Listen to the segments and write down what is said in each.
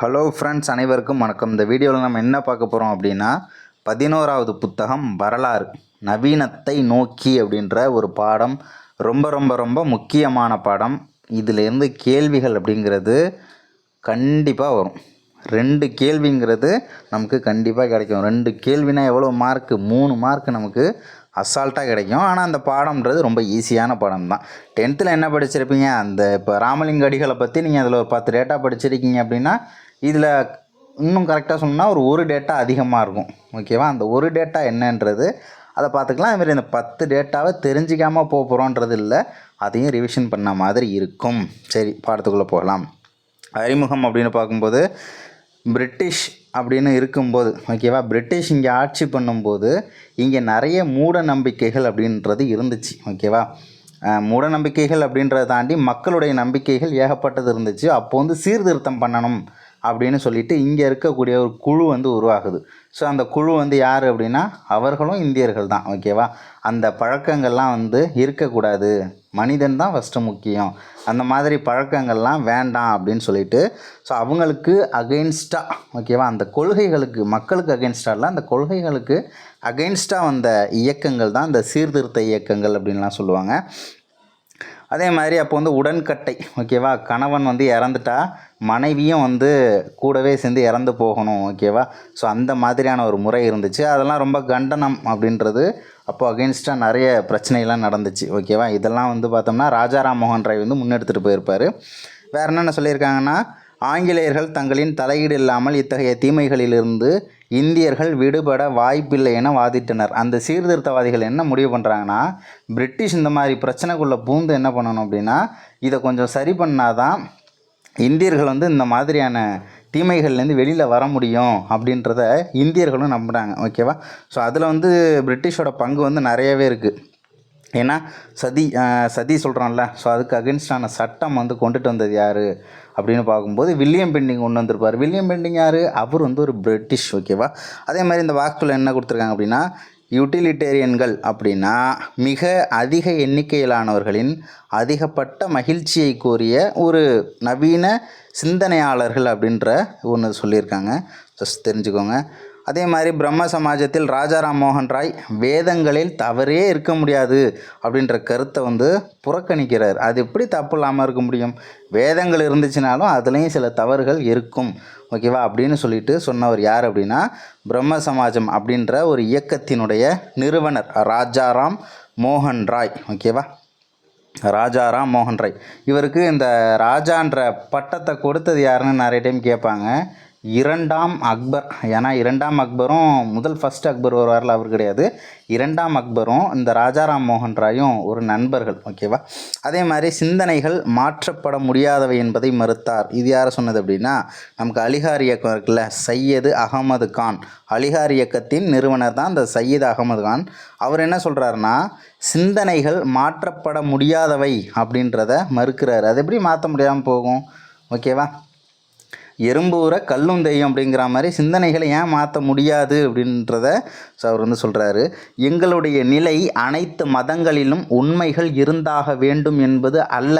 Hello friends, அனைவருக்கும் வணக்கம். இந்த வீடியோவில் நம்ம என்ன பார்க்க போகிறோம் அப்படின்னா 11வது புத்தகம் வரலாறு நவீனத்தை நோக்கி அப்படின்ற ஒரு பாடம். ரொம்ப ரொம்ப ரொம்ப முக்கியமான பாடம். இதிலேருந்து கேள்விகள் அப்படிங்கிறது கண்டிப்பாக வரும். 2 கேள்விங்கிறது நமக்கு கண்டிப்பாக கிடைக்கும். 2 கேள்வினா எவ்வளோ மார்க்கு? 3 மார்க் நமக்கு அசால்ட்டாக கிடைக்கும். ஆனால் அந்த பாடம்ன்றது ரொம்ப ஈஸியான பாடம் தான். 10th என்ன படிச்சிருப்பீங்க? அந்த இப்போ ராமலிங்க அடிகளை பற்றி நீங்கள் அதில் ஒரு 10 டேட்டா படிச்சிருக்கீங்க அப்படின்னா இதில் இன்னும் கரெக்டாக சொன்னால் ஒரு டேட்டா அதிகமாக இருக்கும். ஓகேவா? அந்த ஒரு டேட்டா என்னன்றது அதை பார்த்துக்கலாம். அதுமாதிரி இந்த 10 டேட்டாவை தெரிஞ்சிக்காமல் போகிறோன்றது இல்லை, அதையும் ரிவிஷன் பண்ண மாதிரி இருக்கும். சரி, பாடத்துக்குள்ளே போகலாம். அறிமுகம் அப்படின்னு பார்க்கும்போது பிரிட்டிஷ் அப்படின்னு இருக்கும்போது, ஓகேவா, பிரிட்டிஷ் இங்கே ஆட்சி பண்ணும்போது இங்கே நிறைய மூட நம்பிக்கைகள் அப்படின்றது இருந்துச்சு. ஓகேவா? மூட நம்பிக்கைகள் அப்படின்றத தாண்டி மக்களுடைய நம்பிக்கைகள் ஏகப்பட்டது இருந்துச்சு. அப்போ சீர்திருத்தம் பண்ணணும் அப்படின்னு சொல்லிட்டு இங்கே இருக்கக்கூடிய ஒரு குழு உருவாகுது. ஸோ அந்த குழு யார் அப்படின்னா அவர்களும் இந்தியர்கள் தான். ஓகேவா? அந்த பழக்கங்கள்லாம் இருக்கக்கூடாது, மனிதன் தான் ஃபஸ்ட்டு முக்கியம், அந்த மாதிரி பழக்கங்கள்லாம் வேண்டாம் அப்படின்னு சொல்லிட்டு ஸோ அவங்களுக்கு அகெயின்ஸ்டாக, ஓகேவா, அந்த கொள்கைகளுக்கு, மக்களுக்கு அகெயின்ஸ்டாக இல்லை, அந்த கொள்கைகளுக்கு அகெயின்ஸ்டாக வந்த இயக்கங்கள் தான் இந்த சீர்திருத்த இயக்கங்கள் அப்படின்லாம் சொல்லுவாங்க. அதே மாதிரி அப்போ உடன்கட்டை, ஓகேவா, கணவன் இறந்துட்டா மனைவியும் கூடவே சேர்ந்து இறந்து போகணும். ஓகேவா? ஸோ அந்த மாதிரியான ஒரு முறை இருந்துச்சு. அதெல்லாம் ரொம்ப கண்டனம் அப்படின்றது அப்போது அகெயின்ஸ்டாக நிறைய பிரச்சனைலாம் நடந்துச்சு. ஓகேவா? இதெல்லாம் பார்த்தோம்னா ராஜா ராம்மோகன் ராய் முன்னெடுத்துகிட்டு போயிருப்பார். வேறு என்னென்ன சொல்லியிருக்காங்கன்னா, ஆங்கிலேயர்கள் தங்களின் தலையீடு இல்லாமல் இத்தகைய தீமைகளிலிருந்து இந்தியர்கள் விடுபட வாய்ப்பில்லை என வாதிட்டனர். அந்த சீர்திருத்தவாதிகள் என்ன முடிவு பண்ணுறாங்கன்னா, பிரிட்டிஷ் இந்த மாதிரி பிரச்சனைக்குள்ளே பூந்து என்ன பண்ணணும் அப்படின்னா இதை கொஞ்சம் சரி பண்ணாதான் இந்தியர்கள் இந்த மாதிரியான தீமைகள்லேருந்து வெளியில் வர முடியும் அப்படின்றத இந்தியர்களும் நம்புகிறாங்க. ஓகேவா? ஸோ அதில் பிரிட்டிஷோட பங்கு நிறையவே இருக்குது. ஏன்னா சதி சொல்கிறோம்ல, ஸோ அதுக்கு அகென்ஸ்டான சட்டம் கொண்டுட்டு வந்தது யார் அப்படின்னு பார்க்கும்போது வில்லியம் பெண்டிங் கொண்டு வந்திருப்பார். வில்லியம் பெண்டிங் யார்? அவர் ஒரு பிரிட்டிஷ். ஓகேவா? அதே மாதிரி இந்த வாக்குல என்ன கொடுத்துருக்காங்க அப்படின்னா, யூட்டிலிட்டேரியன்கள் அப்படின்னா மிக அதிக எண்ணிக்கையிலானவர்களின் அதிகப்பட்ட மகிழ்ச்சியை கோரிய ஒரு நவீன சிந்தனையாளர்கள் அப்படின்ற ஒன்று சொல்லியிருக்காங்க. ஜஸ்ட் தெரிஞ்சுக்கோங்க. அதே மாதிரி பிரம்ம சமாஜத்தில் ராஜா ராம்மோகன் ராய் வேதங்களில் தவறே இருக்க முடியாது அப்படின்ற கருத்தை புறக்கணிக்கிறார். அது எப்படி தப்பு இல்லாமல் இருக்க முடியும்? வேதங்கள் இருந்துச்சுனாலும் அதுலேயும் சில தவறுகள் இருக்கும். ஓகேவா? அப்படின்னு சொல்லிட்டு சொன்னவர் யார் அப்படின்னா, பிரம்ம சமாஜம் அப்படின்ற ஒரு இயக்கத்தினுடைய நிறுவனர் ராஜாராம் மோகன் ராய். ஓகேவா? ராஜாராம் மோகன் ராய். இவருக்கு இந்த ராஜான்ற பட்டத்தை கொடுத்தது யாருன்னு நிறைய டைம் கேட்பாங்க. 2ஆம் அக்பர். ஏன்னா 2ஆம் அக்பரும் ஃபஸ்ட் அக்பர் வருவார்ல, அவர் கிடையாது. 2ஆம் அக்பரும் இந்த ராஜாராம் மோகன் ராயும் ஒரு நண்பர்கள். ஓகேவா? அதே மாதிரி சிந்தனைகள் மாற்றப்பட முடியாதவை என்பதை மறுத்தார். இது யாரை சொன்னது அப்படின்னா, நமக்கு அலிகார் இயக்கம் இருக்குல்ல, சையது அகமது கான். அலிகார் இயக்கத்தின் நிறுவனர் தான் இந்த சையது அகமது கான். அவர் என்ன சொல்கிறாருன்னா, சிந்தனைகள் மாற்றப்பட முடியாதவை அப்படின்றத மறுக்கிறார். அது எப்படி மாற்ற முடியாமல் போகும்? ஓகேவா? எறும்பூர கல்லும் தெய்யம் அப்படிங்கிற மாதிரி சிந்தனைகளை ஏன் மாற்ற முடியாது அப்படின்றத அவர் சொல்கிறாரு. எங்களுடைய நிலை அனைத்து மதங்களிலும் உண்மைகள் இருந்தாக வேண்டும் என்பது அல்ல,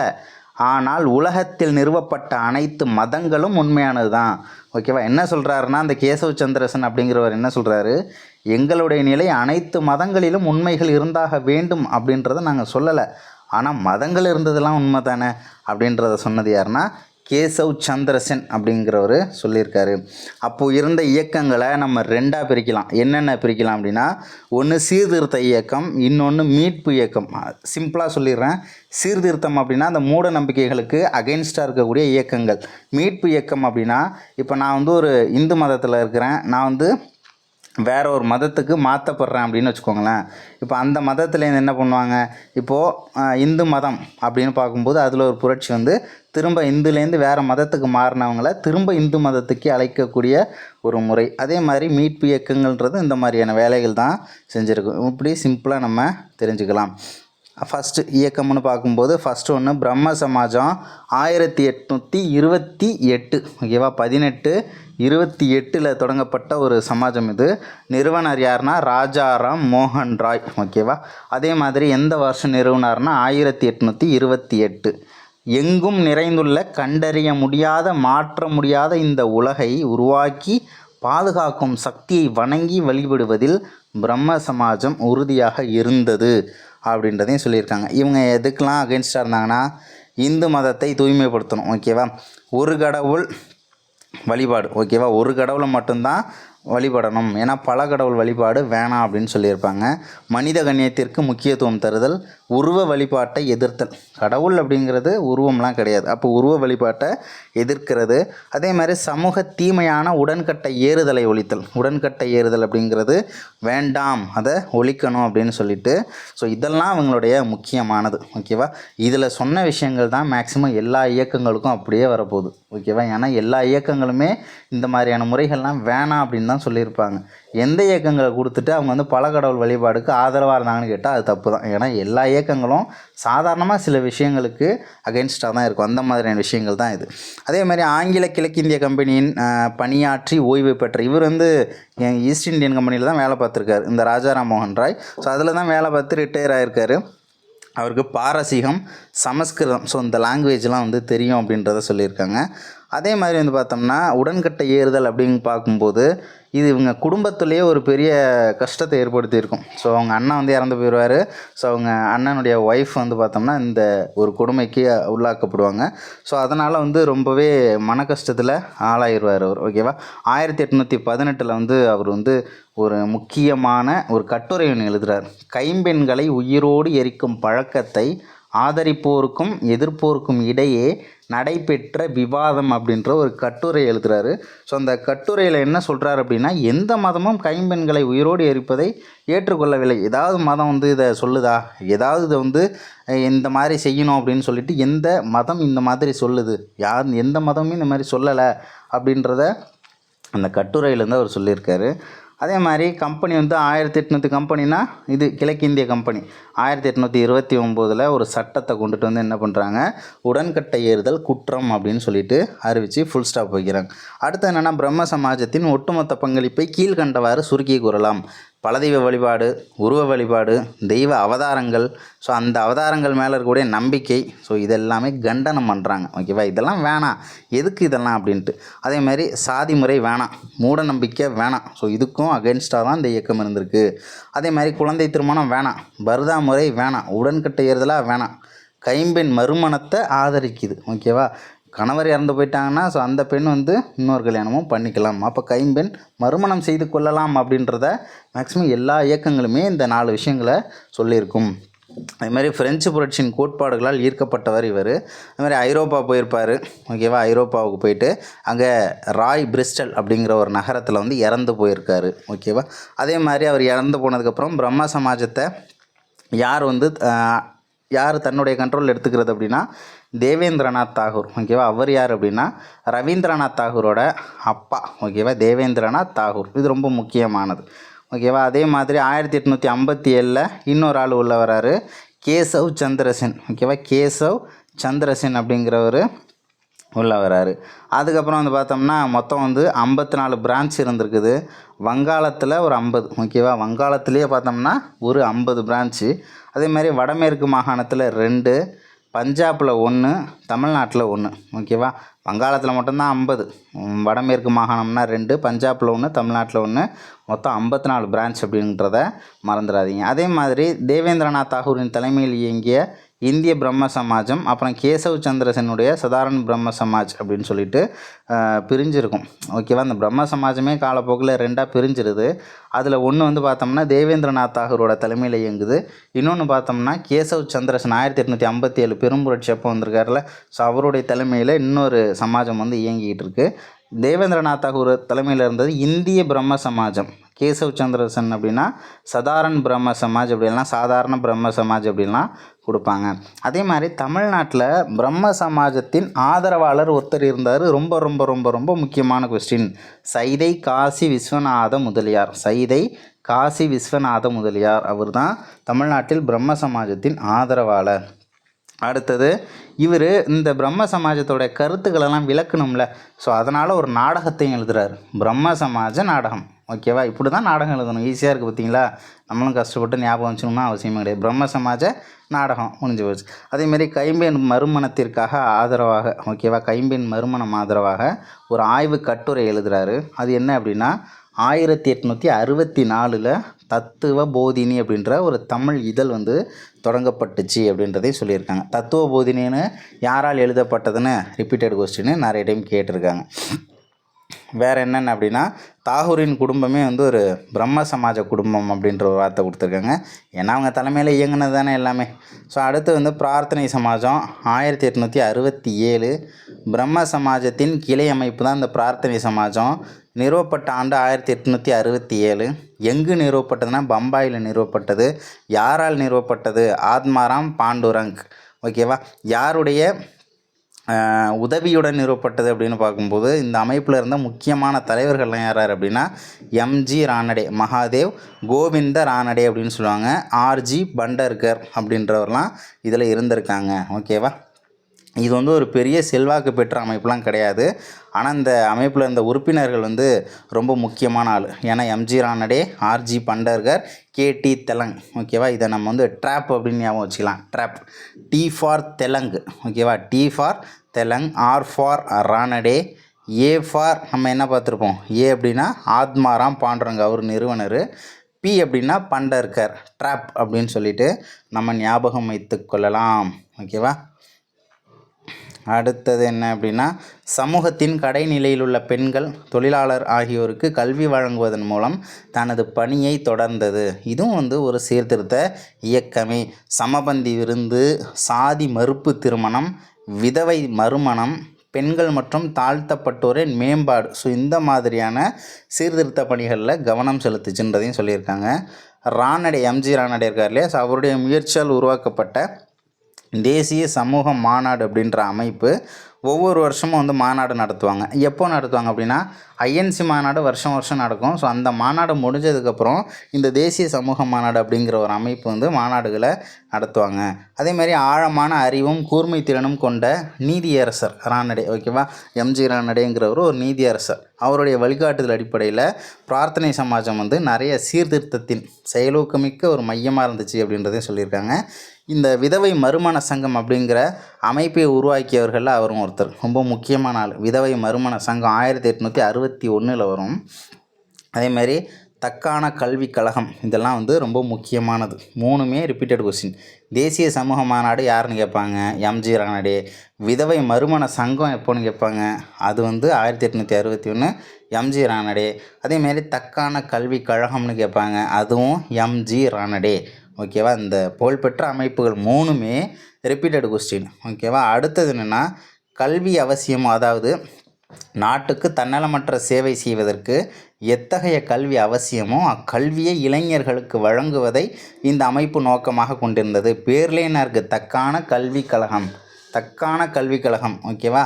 ஆனால் உலகத்தில் நிறுவப்பட்ட அனைத்து மதங்களும் உண்மையானது தான். ஓகேவா? என்ன சொல்கிறாருன்னா, அந்த கேசவ் சந்திரசன் அப்படிங்கிறவர் என்ன சொல்கிறாரு, எங்களுடைய நிலை அனைத்து மதங்களிலும் உண்மைகள் இருந்தாக வேண்டும் அப்படின்றத நாங்கள் சொல்லலை, ஆனால் மதங்கள் இருந்ததெல்லாம் உண்மை தானே அப்படின்றத சொன்னது யாருன்னா கேசவ் சந்திரசன் அப்படிங்கிறவர் சொல்லியிருக்காரு. அப்போது இருந்த இயக்கங்களை நம்ம 2ஆக பிரிக்கலாம். என்னென்ன பிரிக்கலாம் அப்படின்னா, ஒன்று சீர்திருத்த இயக்கம், இன்னொன்று மீட்பு இயக்கம். சிம்பிளாக சொல்லிடுறேன். சீர்திருத்தம் அப்படின்னா அந்த மூட நம்பிக்கைகளுக்கு அகெயின்ஸ்டாக இருக்கக்கூடிய இயக்கங்கள். மீட்பு இயக்கம் அப்படின்னா, இப்போ நான் ஒரு இந்து மதத்தில் இருக்கிறேன், நான் வேறு ஒரு மதத்துக்கு மாற்றப்படுறேன் அப்படின்னு வச்சுக்கோங்களேன். இப்போ அந்த மதத்துலேருந்து என்ன பண்ணுவாங்க, இப்போது இந்து மதம் அப்படின்னு பார்க்கும்போது அதில் ஒரு புரட்சி திரும்ப இந்துலேருந்து வேறு மதத்துக்கு மாறினவங்கள திரும்ப இந்து மதத்துக்கு அழைக்கக்கூடிய ஒரு முறை. அதே மாதிரி மீட்பு இயக்கங்கள்ன்றது இந்த மாதிரியான வேலைகள் தான் செஞ்சுருக்கும். இப்படி சிம்பிளாக நம்ம தெரிஞ்சுக்கலாம். ஃபஸ்ட்டு இயக்கம்னு பார்க்கும்போது ஃபஸ்ட்டு ஒன்று பிரம்ம சமாஜம் 1828. ஓகேவா? 1828 தொடங்கப்பட்ட ஒரு சமாஜம் இது. நிறுவனர் யாருன்னா ராஜாராம் மோகன் ராய். ஓகேவா? அதே மாதிரி எந்த வருஷம் நிறுவனார்னா 1828. எங்கும் நிறைந்துள்ள கண்டறிய முடியாத மாற்ற முடியாத இந்த உலகை உருவாக்கி பாதுகாக்கும் சக்தியை வணங்கி வழிபடுவதில் பிரம்ம சமாஜம் உறுதியாக இருந்தது அப்படின்றதையும் சொல்லியிருக்காங்க. இவங்க எதுக்கெலாம் அகென்ஸ்டாக இருந்தாங்கன்னா, இந்து மதத்தை தூய்மைப்படுத்தணும், ஓகேவா, ஒரு கடவுள் வழிபாடு, ஓகேவா, ஒரு கடவுளை மட்டும்தான் வழிபடணும், ஏன்னா பல கடவுள் வழிபாடு வேணாம் அப்படின்னு சொல்லியிருப்பாங்க. மனித கண்ணியத்திற்கு முக்கியத்துவம் தருதல், உருவ வழிபாட்டை எதிர்த்தல். கடவுள் அப்படிங்கிறது உருவம்லாம் கிடையாது, அப்போ உருவ வழிபாட்டை எதிர்க்கிறது. அதே மாதிரி சமூக தீமையான உடன்கட்டை ஏறுதலை ஒழித்தல். உடன்கட்டை ஏறுதல் அப்படிங்கிறது வேண்டாம், அதை ஒழிக்கணும் அப்படின்னு சொல்லிட்டு, ஸோ இதெல்லாம் அவங்களுடைய முக்கியமானது, ஓகேவா. இதில் சொன்ன விஷயங்கள் தான் மேக்சிமம் எல்லா இயக்கங்களுக்கும் அப்படியே வரப்போகுது, ஓகேவா. ஏன்னா எல்லா இயக்கங்களுமே இந்த மாதிரியான முறைகள்லாம் வேணாம் அப்படின்னு தான் சொல்லியிருப்பாங்க. எந்த இயக்கங்களை கொடுத்துட்டு அவங்க வந்து பல கடவுள் வழிபாடுக்கு ஆதரவாக இருந்தாங்கன்னு கேட்டால் அது தப்பு தான். ஏன்னா எல்லா இயக்கங்களும் சாதாரணமாக சில விஷயங்களுக்கு அகென்ஸ்டாக தான் இருக்கும், அந்த மாதிரியான விஷயங்கள் தான் இது. அதே மாதிரி ஆங்கில கிழக்கிந்திய கம்பெனியின் பணியாற்றி ஓய்வு பெற்ற இவர் வந்து ஈஸ்ட் இந்தியன் கம்பெனியில் தான் வேலை பார்த்துருக்காரு, இந்த ராஜாராம் மோகன் ராய். ஸோ அதில் தான் வேலை பார்த்து ரிட்டையர் ஆகிருக்காரு. அவருக்கு பாரசீகம், சமஸ்கிருதம், ஸோ இந்த லாங்குவேஜ்லாம் வந்து தெரியும் அப்படின்றத சொல்லியிருக்காங்க. அதே மாதிரி வந்து பார்த்தோம்னா உடன்கட்டை ஏறுதல் அப்படின்னு பார்க்கும்போது இது இவங்க குடும்பத்துலேயே ஒரு பெரிய கஷ்டத்தை ஏற்படுத்தியிருக்கும். ஸோ அவங்க அண்ணன் வந்து இறந்து போயிடுவார். ஸோ அவங்க அண்ணனுடைய ஒய்ஃப் வந்து பார்த்தோம்னா இந்த ஒரு கொடுமைக்கு உள்ளாக்கப்படுவாங்க. ஸோ அதனால் வந்து ரொம்பவே மன கஷ்டத்தில் ஆளாயிடுவார் அவர், ஓகேவா. 1818 வந்து அவர் வந்து ஒரு முக்கியமான ஒரு கட்டுரை ஒன்று எழுதுகிறார். கைம்பெண்களை உயிரோடு எரிக்கும் பழக்கத்தை ஆதரிப்போருக்கும் எதிர்ப்போருக்கும் இடையே நடைபெற்ற விவாதம் அப்படின்ற ஒரு கட்டுரை எழுதுகிறாரு. ஸோ அந்த கட்டுரையில் என்ன சொல்கிறார் அப்படின்னா, எந்த மதமும் கைம்பெண்களை உயிரோடு எரிப்பதை ஏற்றுக்கொள்ளவில்லை. ஏதாவது மதம் வந்து இதை சொல்லுதா, ஏதாவது இதை வந்து இந்த மாதிரி செய்யணும் அப்படின்னு சொல்லிட்டு எந்த மதம் இந்த மாதிரி சொல்லுது, எந்த மதமும் இந்த மாதிரி சொல்லலை அப்படின்றத அந்த கட்டுரையிலேருந்து அவர் சொல்லியிருக்காரு. அதே மாதிரி கம்பெனி வந்து 1800 கம்பெனினா இது கிழக்கிந்திய கம்பெனி 1829 ஒரு சட்டத்தை கொண்டுட்டு வந்து என்ன பண்ணுறாங்க, உடன்கட்டை ஏறுதல் குற்றம் அப்படின்னு சொல்லிட்டு அறிவித்து ஃபுல் ஸ்டாப் வைக்கிறாங்க. அடுத்து என்னென்னா, பிரம்ம சமாஜத்தின் ஒட்டுமொத்த பங்களிப்பை கீழ்கண்டவாறு சுருக்கி கூறலாம். பலதெய்வ வழிபாடு, உருவ வழிபாடு, தெய்வ அவதாரங்கள், ஸோ அந்த அவதாரங்கள் மேலே இருக்கக்கூடிய நம்பிக்கை, ஸோ இதெல்லாமே கண்டனம் பண்ணுறாங்க, ஓகேவா. இதெல்லாம் வேணாம், எதுக்கு இதெல்லாம் அப்படின்ட்டு. அதே மாதிரி சாதி முறை வேணாம், மூட நம்பிக்கை வேணாம், ஸோ இதுக்கும் அகென்ஸ்டாக தான் இந்த இயக்கம் இருந்திருக்கு. அதே மாதிரி குழந்தை திருமணம் வேணாம், பர்தா முறை வேணாம், உடன்கட்டை ஏறுதலாக வேணாம், கைம்பெண் மறுமணத்தை ஆதரிக்குது, ஓகேவா. கணவர் இறந்து போயிட்டாங்கன்னா ஸோ அந்த பெண் வந்து இன்னொரு கல்யாணமும் பண்ணிக்கலாம், அப்போ கைம்பெண் மறுமணம் செய்து கொள்ளலாம் அப்படின்றத மேக்ஸிமம் எல்லா இயக்கங்களுமே இந்த 4 விஷயங்களை சொல்லியிருக்கும். அது மாதிரி ஃப்ரெஞ்சு புரட்சியின் கோட்பாடுகளால் ஈர்க்கப்பட்டவர் இவர். அது மாதிரி ஐரோப்பா போயிருப்பார், ஓகேவா. ஐரோப்பாவுக்கு போயிட்டு அங்கே ராய் பிரிஸ்டல் அப்படிங்கிற ஒரு நகரத்தில் வந்து இறந்து போயிருக்காரு, ஓகேவா. அதே மாதிரி அவர் இறந்து போனதுக்கப்புறம் பிரம்ம சமாஜத்தை யார் தன்னுடைய கண்ட்ரோல் எடுத்துக்கிறது அப்படின்னா தேவேந்திரநாத் தாகூர், ஓகேவா. அவர் யார் அப்படின்னா ரவீந்திரநாத் தாகூரோட அப்பா, ஓகேவா, தேவேந்திரநாத் தாகூர். இது ரொம்ப முக்கியமானது, ஓகேவா. அதே மாதிரி 1857 இன்னொரு ஆள் உள்ள வராரு, கேசவ் சந்திரசென், ஓகேவா. கேசவ் சந்திரசென் அப்படிங்கிறவர் உள்ளே வராரு. அதுக்கப்புறம் வந்து பார்த்தோம்னா மொத்தம் வந்து 54 பிரான்ச் இருந்திருக்குது. வங்காளத்தில் ஒரு 50, ஓகேவா. வங்காளத்துலேயே பார்த்தோம்னா ஒரு 50 பிரான்ச்சு. அதே மாதிரி வடமேற்கு மாகாணத்தில் 2, பஞ்சாபில் 1, தமிழ்நாட்டில் 1, ஓகேவா. வங்காளத்தில் மட்டும்தான் 50, வடமேற்கு மாகாணம்னா 2, பஞ்சாபில் 1, தமிழ்நாட்டில் 1, மொத்தம் 54 பிரான்ச் அப்படின்றத மறந்துடாதீங்க. அதே மாதிரி தேவேந்திரநாத் தாகூரின் தலைமையில் இயங்கிய இந்திய பிரம்ம சமாஜம், அப்புறம் கேசவ் சந்திரசனுடைய சாதாரண பிரம்ம சமாஜ் அப்படின்னு சொல்லிட்டு பிரிஞ்சிருக்கும், ஓகேவா. அந்த பிரம்ம சமாஜமே காலப்போக்கில் 2ஆக பிரிஞ்சிருது. அதில் ஒன்று வந்து பார்த்தோம்னா தேவேந்திரநாத் தாகூரோட தலைமையில் இயங்குது, இன்னொன்று பார்த்தோம்னா கேசவ் சந்திரசன் 1857 பெரும்புரட்சி அப்போ வந்திருக்காருல, ஸோ அவருடைய தலைமையில் இன்னொரு சமாஜம் வந்து இயங்கிக்கிட்டு இருக்குது. தேவேந்திரநாத் தாகூர் தலைமையில் இருந்தது இந்திய பிரம்ம சமாஜம். கேசவ் சந்திரசன் அப்படின்னா சதாரண் பிரம்ம சமாஜ், அப்படின்லாம் சாதாரண பிரம்ம சமாஜ் அப்படின்லாம் கொடுப்பாங்க. அதே மாதிரி தமிழ்நாட்டில் பிரம்ம சமாஜத்தின் ஆதரவாளர் ஒருத்தர் இருந்தார். ரொம்ப ரொம்ப ரொம்ப ரொம்ப முக்கியமான கொஸ்டின், சைதை காசி விஸ்வநாத முதலியார். சைதை காசி விஸ்வநாத முதலியார் அவர் தான் தமிழ்நாட்டில் பிரம்ம சமாஜத்தின் ஆதரவாளர். அடுத்தது இவர் இந்த பிரம்ம சமாஜத்தோட கருத்துக்களெல்லாம் விளக்கணும்ல, ஸோ அதனால் ஒரு நாடகத்தையும் எழுதுகிறார், பிரம்ம சமாஜ நாடகம், ஓகேவா. இப்படி தான் நாடகம் எழுதணும். ஈஸியாக இருக்குது பார்த்தீங்களா. நம்மளும் கஷ்டப்பட்டு ஞாபகம் வச்சுக்கணும்னா அவசியமே கிடையாது. பிரம்ம சமாஜ நாடகம் முடிஞ்சு போச்சு. அதேமாரி கைம்பெண் மறுமணத்திற்காக ஆதரவாக, ஓகேவா, கைம்பெண் மறுமணம் ஆதரவாக ஒரு ஆய்வு கட்டுரை எழுதுகிறாரு. அது என்ன அப்படின்னா 1864 தத்துவ போதினி அப்படின்ற ஒரு தமிழ் இதழ் வந்து தொடங்கப்பட்டுச்சு அப்படின்றதையும் சொல்லியிருக்காங்க. தத்துவ போதினின்னு யாரால் எழுதப்பட்டதுன்னு ரிப்பீட்டட் கொஸ்டின்னு நிறைய டைம் கேட்டிருக்காங்க. வேறு என்னென்ன அப்படின்னா தாகூரின் குடும்பமே வந்து ஒரு பிரம்ம சமாஜ குடும்பம் அப்படின்ற ஒரு வார்த்தை கொடுத்துருக்காங்க. ஏன்னா அவங்க தலைமையில் இயங்குனது தானே எல்லாமே. ஸோ அடுத்து வந்து பிரார்த்தனை சமாஜம் 1867 பிரம்ம சமாஜத்தின் கிளை அமைப்பு தான் இந்த பிரார்த்தனை சமாஜம். நிறுவப்பட்ட ஆண்டு 1867. எங்கு நிறுவப்பட்டதுன்னா பம்பாயில் நிறுவப்பட்டது. யாரால் நிறுவப்பட்டது? ஆத்மாராம் பாண்டுரங். ஓகேவா. யாருடைய உதவியுடன் நிறுவப்பட்டது அப்படின்னு பார்க்கும்போது இந்த அமைப்பில் இருந்த முக்கியமான தலைவர்கள்லாம் யார் அப்படின்னா எம்ஜி ரானடே, மகாதேவ் கோவிந்த ரானடே அப்படின்னு சொல்லுவாங்க. ஆர்ஜி பண்டர்கர் அப்படின்றவர்லாம் இதில் இருந்திருக்காங்க. ஓகேவா. இது வந்து ஒரு பெரிய செல்வாக்கு பெற்ற அமைப்புலாம் கிடையாது. ஆனால் இந்த அமைப்பில் இருந்த உறுப்பினர்கள் வந்து ரொம்ப முக்கியமான ஆள். ஏன்னா MG Ranade, RG Bhandarkar, KT Telang. ஓகேவா. இதை நம்ம வந்து ட்ராப் அப்படின்னு ஞாபகம் வச்சுக்கலாம். ட்ராப். T for Telang. ஓகேவா. T for Telang, R for Ranade, A for நம்ம என்ன பார்த்துருப்போம், ஏ அப்படின்னா ஆத்மாராம் பாண்டுரங்க அவர் நிறுவனர், பி அப்படின்னா பண்டர்கர், ட்ராப் அப்படின்னு சொல்லிட்டு நம்ம ஞாபகம் வைத்து கொள்ளலாம். ஓகேவா. அடுத்தது என்ன அப்படின்னா சமூகத்தின் கடைநிலையில் உள்ள பெண்கள், தொழிலாளர் ஆகியோருக்கு கல்வி வழங்குவதன் மூலம் தனது பணியை தொடர்ந்தது. இதுவும் வந்து ஒரு சீர்திருத்த இயக்கமே. சமபந்தி விருந்து, சாதி மறுப்பு திருமணம், விதவை மறுமணம், பெண்கள் மற்றும் தாழ்த்தப்பட்டோரின் மேம்பாடு, ஸோ இந்த மாதிரியான சீர்திருத்த பணிகளில் கவனம் செலுத்துச்சுன்றதையும் சொல்லியிருக்காங்க. ரானடே, எம்ஜி ரானடே இருக்கார் இல்லையா, ஸோ அவருடைய முயற்சியால் உருவாக்கப்பட்ட தேசிய சமூக மாநாடு அப்படின்ற அமைப்பு ஒவ்வொரு வருஷமும் வந்து மாநாடு நடத்துவாங்க. எப்போ நடத்துவாங்க அப்படின்னா ஐஎன்சி மாநாடு வருஷம் வருஷம் நடக்கும். ஸோ அந்த மாநாடு முடிஞ்சதுக்கப்புறம் இந்த தேசிய சமூக மாநாடு அப்படிங்கிற ஒரு அமைப்பு வந்து மாநாடுகளை நடத்துவாங்க. அதேமாதிரி ஆழமான அறிவும் கூர்மை திறனும் கொண்ட நீதியரசர் ரானடே. ஓகேவா. எம்ஜி ரானடேங்கிறவர் ஒரு நீதியரசர். அவருடைய வழிகாட்டுதல் அடிப்படையில் பிரார்த்தனை சமாஜம் வந்து நிறைய சீர்திருத்தத்தின் செயலூக்கமிக்க ஒரு மையமாக இருந்துச்சு அப்படின்றதையும் சொல்லியிருக்காங்க. இந்த விதவை மறுமண சங்கம் அப்படிங்கிற அமைப்பை உருவாக்கியவர்களில் அவரும் ஒருத்தர். ரொம்ப முக்கியமான ஆள். விதவை மறுமண சங்கம் 1861 வரும். அதேமாதிரி தக்கான கல்விக் கழகம், இதெல்லாம் வந்து ரொம்ப முக்கியமானது. மூணுமே ரிப்பீட்டட் கொஸ்டின். தேசிய சமூக மாநாடு யாருன்னு கேட்பாங்க, எம்ஜி ரானடே. விதவை மறுமண சங்கம் எப்போன்னு கேட்பாங்க, அது வந்து 1861 எம்ஜி ரானடே. அதேமாரி தக்கான கல்விக் கழகம்னு கேட்பாங்க, அதுவும் எம்ஜி ரானடே. ஓகேவா. இந்த புகழ்பெற்ற அமைப்புகள் மூணுமே ரிப்பீட்டட் கொஸ்டின். ஓகேவா. அடுத்தது என்னென்னா கல்வி அவசியம், அதாவது நாட்டுக்கு தன்னலமற்ற சேவை செய்வதற்கு எத்தகைய கல்வி அவசியமோ அக்கல்வியை இளைஞர்களுக்கு வழங்குவதை இந்த அமைப்பு நோக்கமாக கொண்டிருந்தது. பேர்லேயே என்ன இருக்குது, தக்கான கல்விக் கழகம். தக்கான கல்விக் கழகம். ஓகேவா.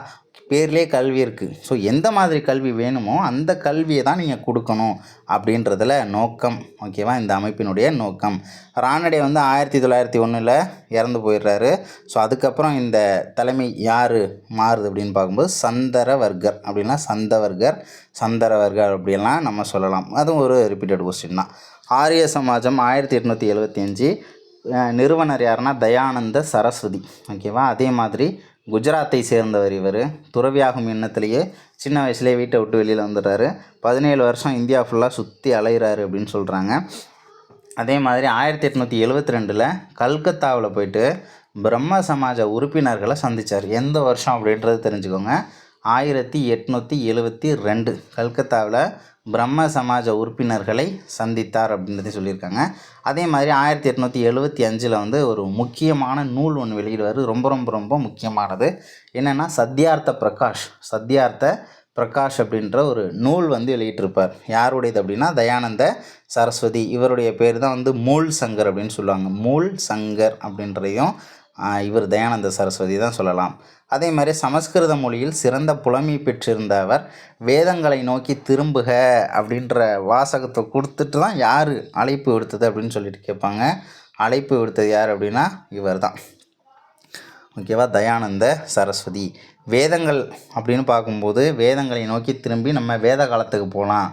பேர்லேயே கல்வி இருக்குது. ஸோ எந்த மாதிரி கல்வி வேணுமோ அந்த கல்வியை தான் நீங்கள் கொடுக்கணும் அப்படின்றதுல நோக்கம். ஓகேவா. இந்த அமைப்பினுடைய நோக்கம். ரானடே வந்து 1901 இறந்து போயிடுறாரு. ஸோ அதுக்கப்புறம் இந்த தலைமை யார் மாறுது அப்படின்னு பார்க்கும்போது சந்தரவர்கர் அப்படின்னா சந்தரவர்கர் அப்படின்லாம் நம்ம சொல்லலாம். அதுவும் ஒரு ரிப்பீட்டட் கொஸ்டின் தான். ஆரிய சமாஜம் 1875 நிறுவனர் யாருன்னா தயானந்த சரஸ்வதி. ஓகேவா. அதே மாதிரி குஜராத்தை சேர்ந்தவர் இவர். துறவியாகும் எண்ணத்திலேயே சின்ன வயசுலேயே வீட்டை விட்டு வெளியில் வந்துடுறாரு. 17 வருஷம் இந்தியா ஃபுல்லாக சுற்றி அலைகிறாரு அப்படின்னு சொல்கிறாங்க. அதே மாதிரி 1872 கல்கத்தாவில் போயிட்டு பிரம்ம சமாஜ உறுப்பினர்களை சந்தித்தார். எந்த வருஷம் அப்படின்றது தெரிஞ்சுக்கோங்க. 1872 கல்கத்தாவில் பிரம்ம சமாஜ உறுப்பினர்களை சந்தித்தார் அப்படின்றத சொல்லியிருக்காங்க. அதே மாதிரி 1875 வந்து ஒரு முக்கியமான நூல் ஒன்று வெளியிடுவார். ரொம்ப ரொம்ப ரொம்ப முக்கியமானது என்னென்னா சத்யார்த்த பிரகாஷ் அப்படின்ற ஒரு நூல் வந்து வெளியிட்டிருப்பார். யாருடையது அப்படின்னா தயானந்த சரஸ்வதி. இவருடைய பேர் தான் வந்து மூல் சங்கர் அப்படின்னு சொல்லுவாங்க. மூல் சங்கர் அப்படின்றதையும் இவர் தயானந்த சரஸ்வதி தான் சொல்லலாம். அதே மாதிரி சமஸ்கிருத மொழியில் சிறந்த புலமை பெற்றிருந்த அவர் வேதங்களை நோக்கி திரும்புக அப்படின்ற வாசகத்தை கொடுத்துட்டு தான் யார் அழைப்பு விடுத்தது அப்படின்னு சொல்லிட்டு கேட்பாங்க. அழைப்பு விடுத்தது யார் அப்படின்னா இவர் தான். ஓகேவா. தயானந்த சரஸ்வதி. வேதங்கள் அப்படின்னு பார்க்கும்போது வேதங்களை நோக்கி திரும்பி நம்ம வேத காலத்துக்கு போகலாம்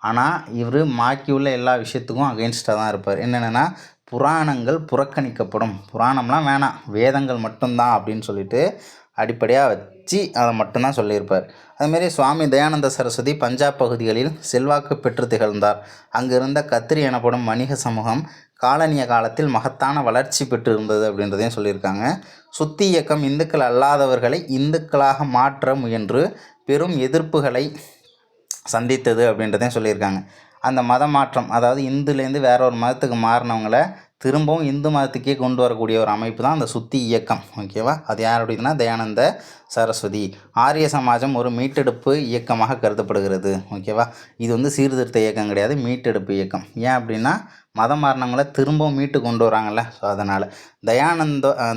ஆனால் இவர் பாக்கி உள்ள எல்லா விஷயத்துக்கும் அகெயின்ஸ்டாக தான் இருப்பார். என்னென்னா புராணங்கள் புறக்கணிக்கப்படும், புராணம்லாம் வேணாம், வேதங்கள் மட்டும்தான் அப்படின்னு சொல்லிட்டு அடிப்படையாக வச்சு அதை மட்டும்தான் சொல்லியிருப்பார். அதுமாரி சுவாமி தயானந்த சரஸ்வதி பஞ்சாப் பகுதிகளில் செல்வாக்கு பெற்று திகழ்ந்தார். அங்கு இருந்த கத்திரி எனப்படும் வணிக சமூகம் காலனிய காலத்தில் மகத்தான வளர்ச்சி பெற்று இருந்தது அப்படின்றதையும் சொல்லியிருக்காங்க. சுத்தி இயக்கம் இந்துக்கள் அல்லாதவர்களை இந்துக்களாக மாற்ற முயன்று பெரும் எதிர்ப்புகளை சந்தித்தது அப்படின்றதையும் சொல்லியிருக்காங்க. அந்த மத மாற்றம், அதாவது இந்துலேருந்து வேற ஒரு மதத்துக்கு மாறினவங்களை திரும்பவும் இந்து மதத்துக்கே கொண்டு வரக்கூடிய ஒரு அமைப்பு தான் அந்த சுத்தி இயக்கம். ஓகேவா? அது யாருடையதுன்னா தயானந்த சரஸ்வதி. ஆரிய சமாஜம் ஒரு மீட்டெடுப்பு இயக்கமாக கருதப்படுகிறது. ஓகேவா? இது வந்து சீர்திருத்த இயக்கம் கிடையாது, மீட்டெடுப்பு இயக்கம். ஏன் அப்படின்னா மதம் மாறினவங்களை திரும்பவும் மீட்டு கொண்டு வராங்கல்ல, ஸோ அதனால்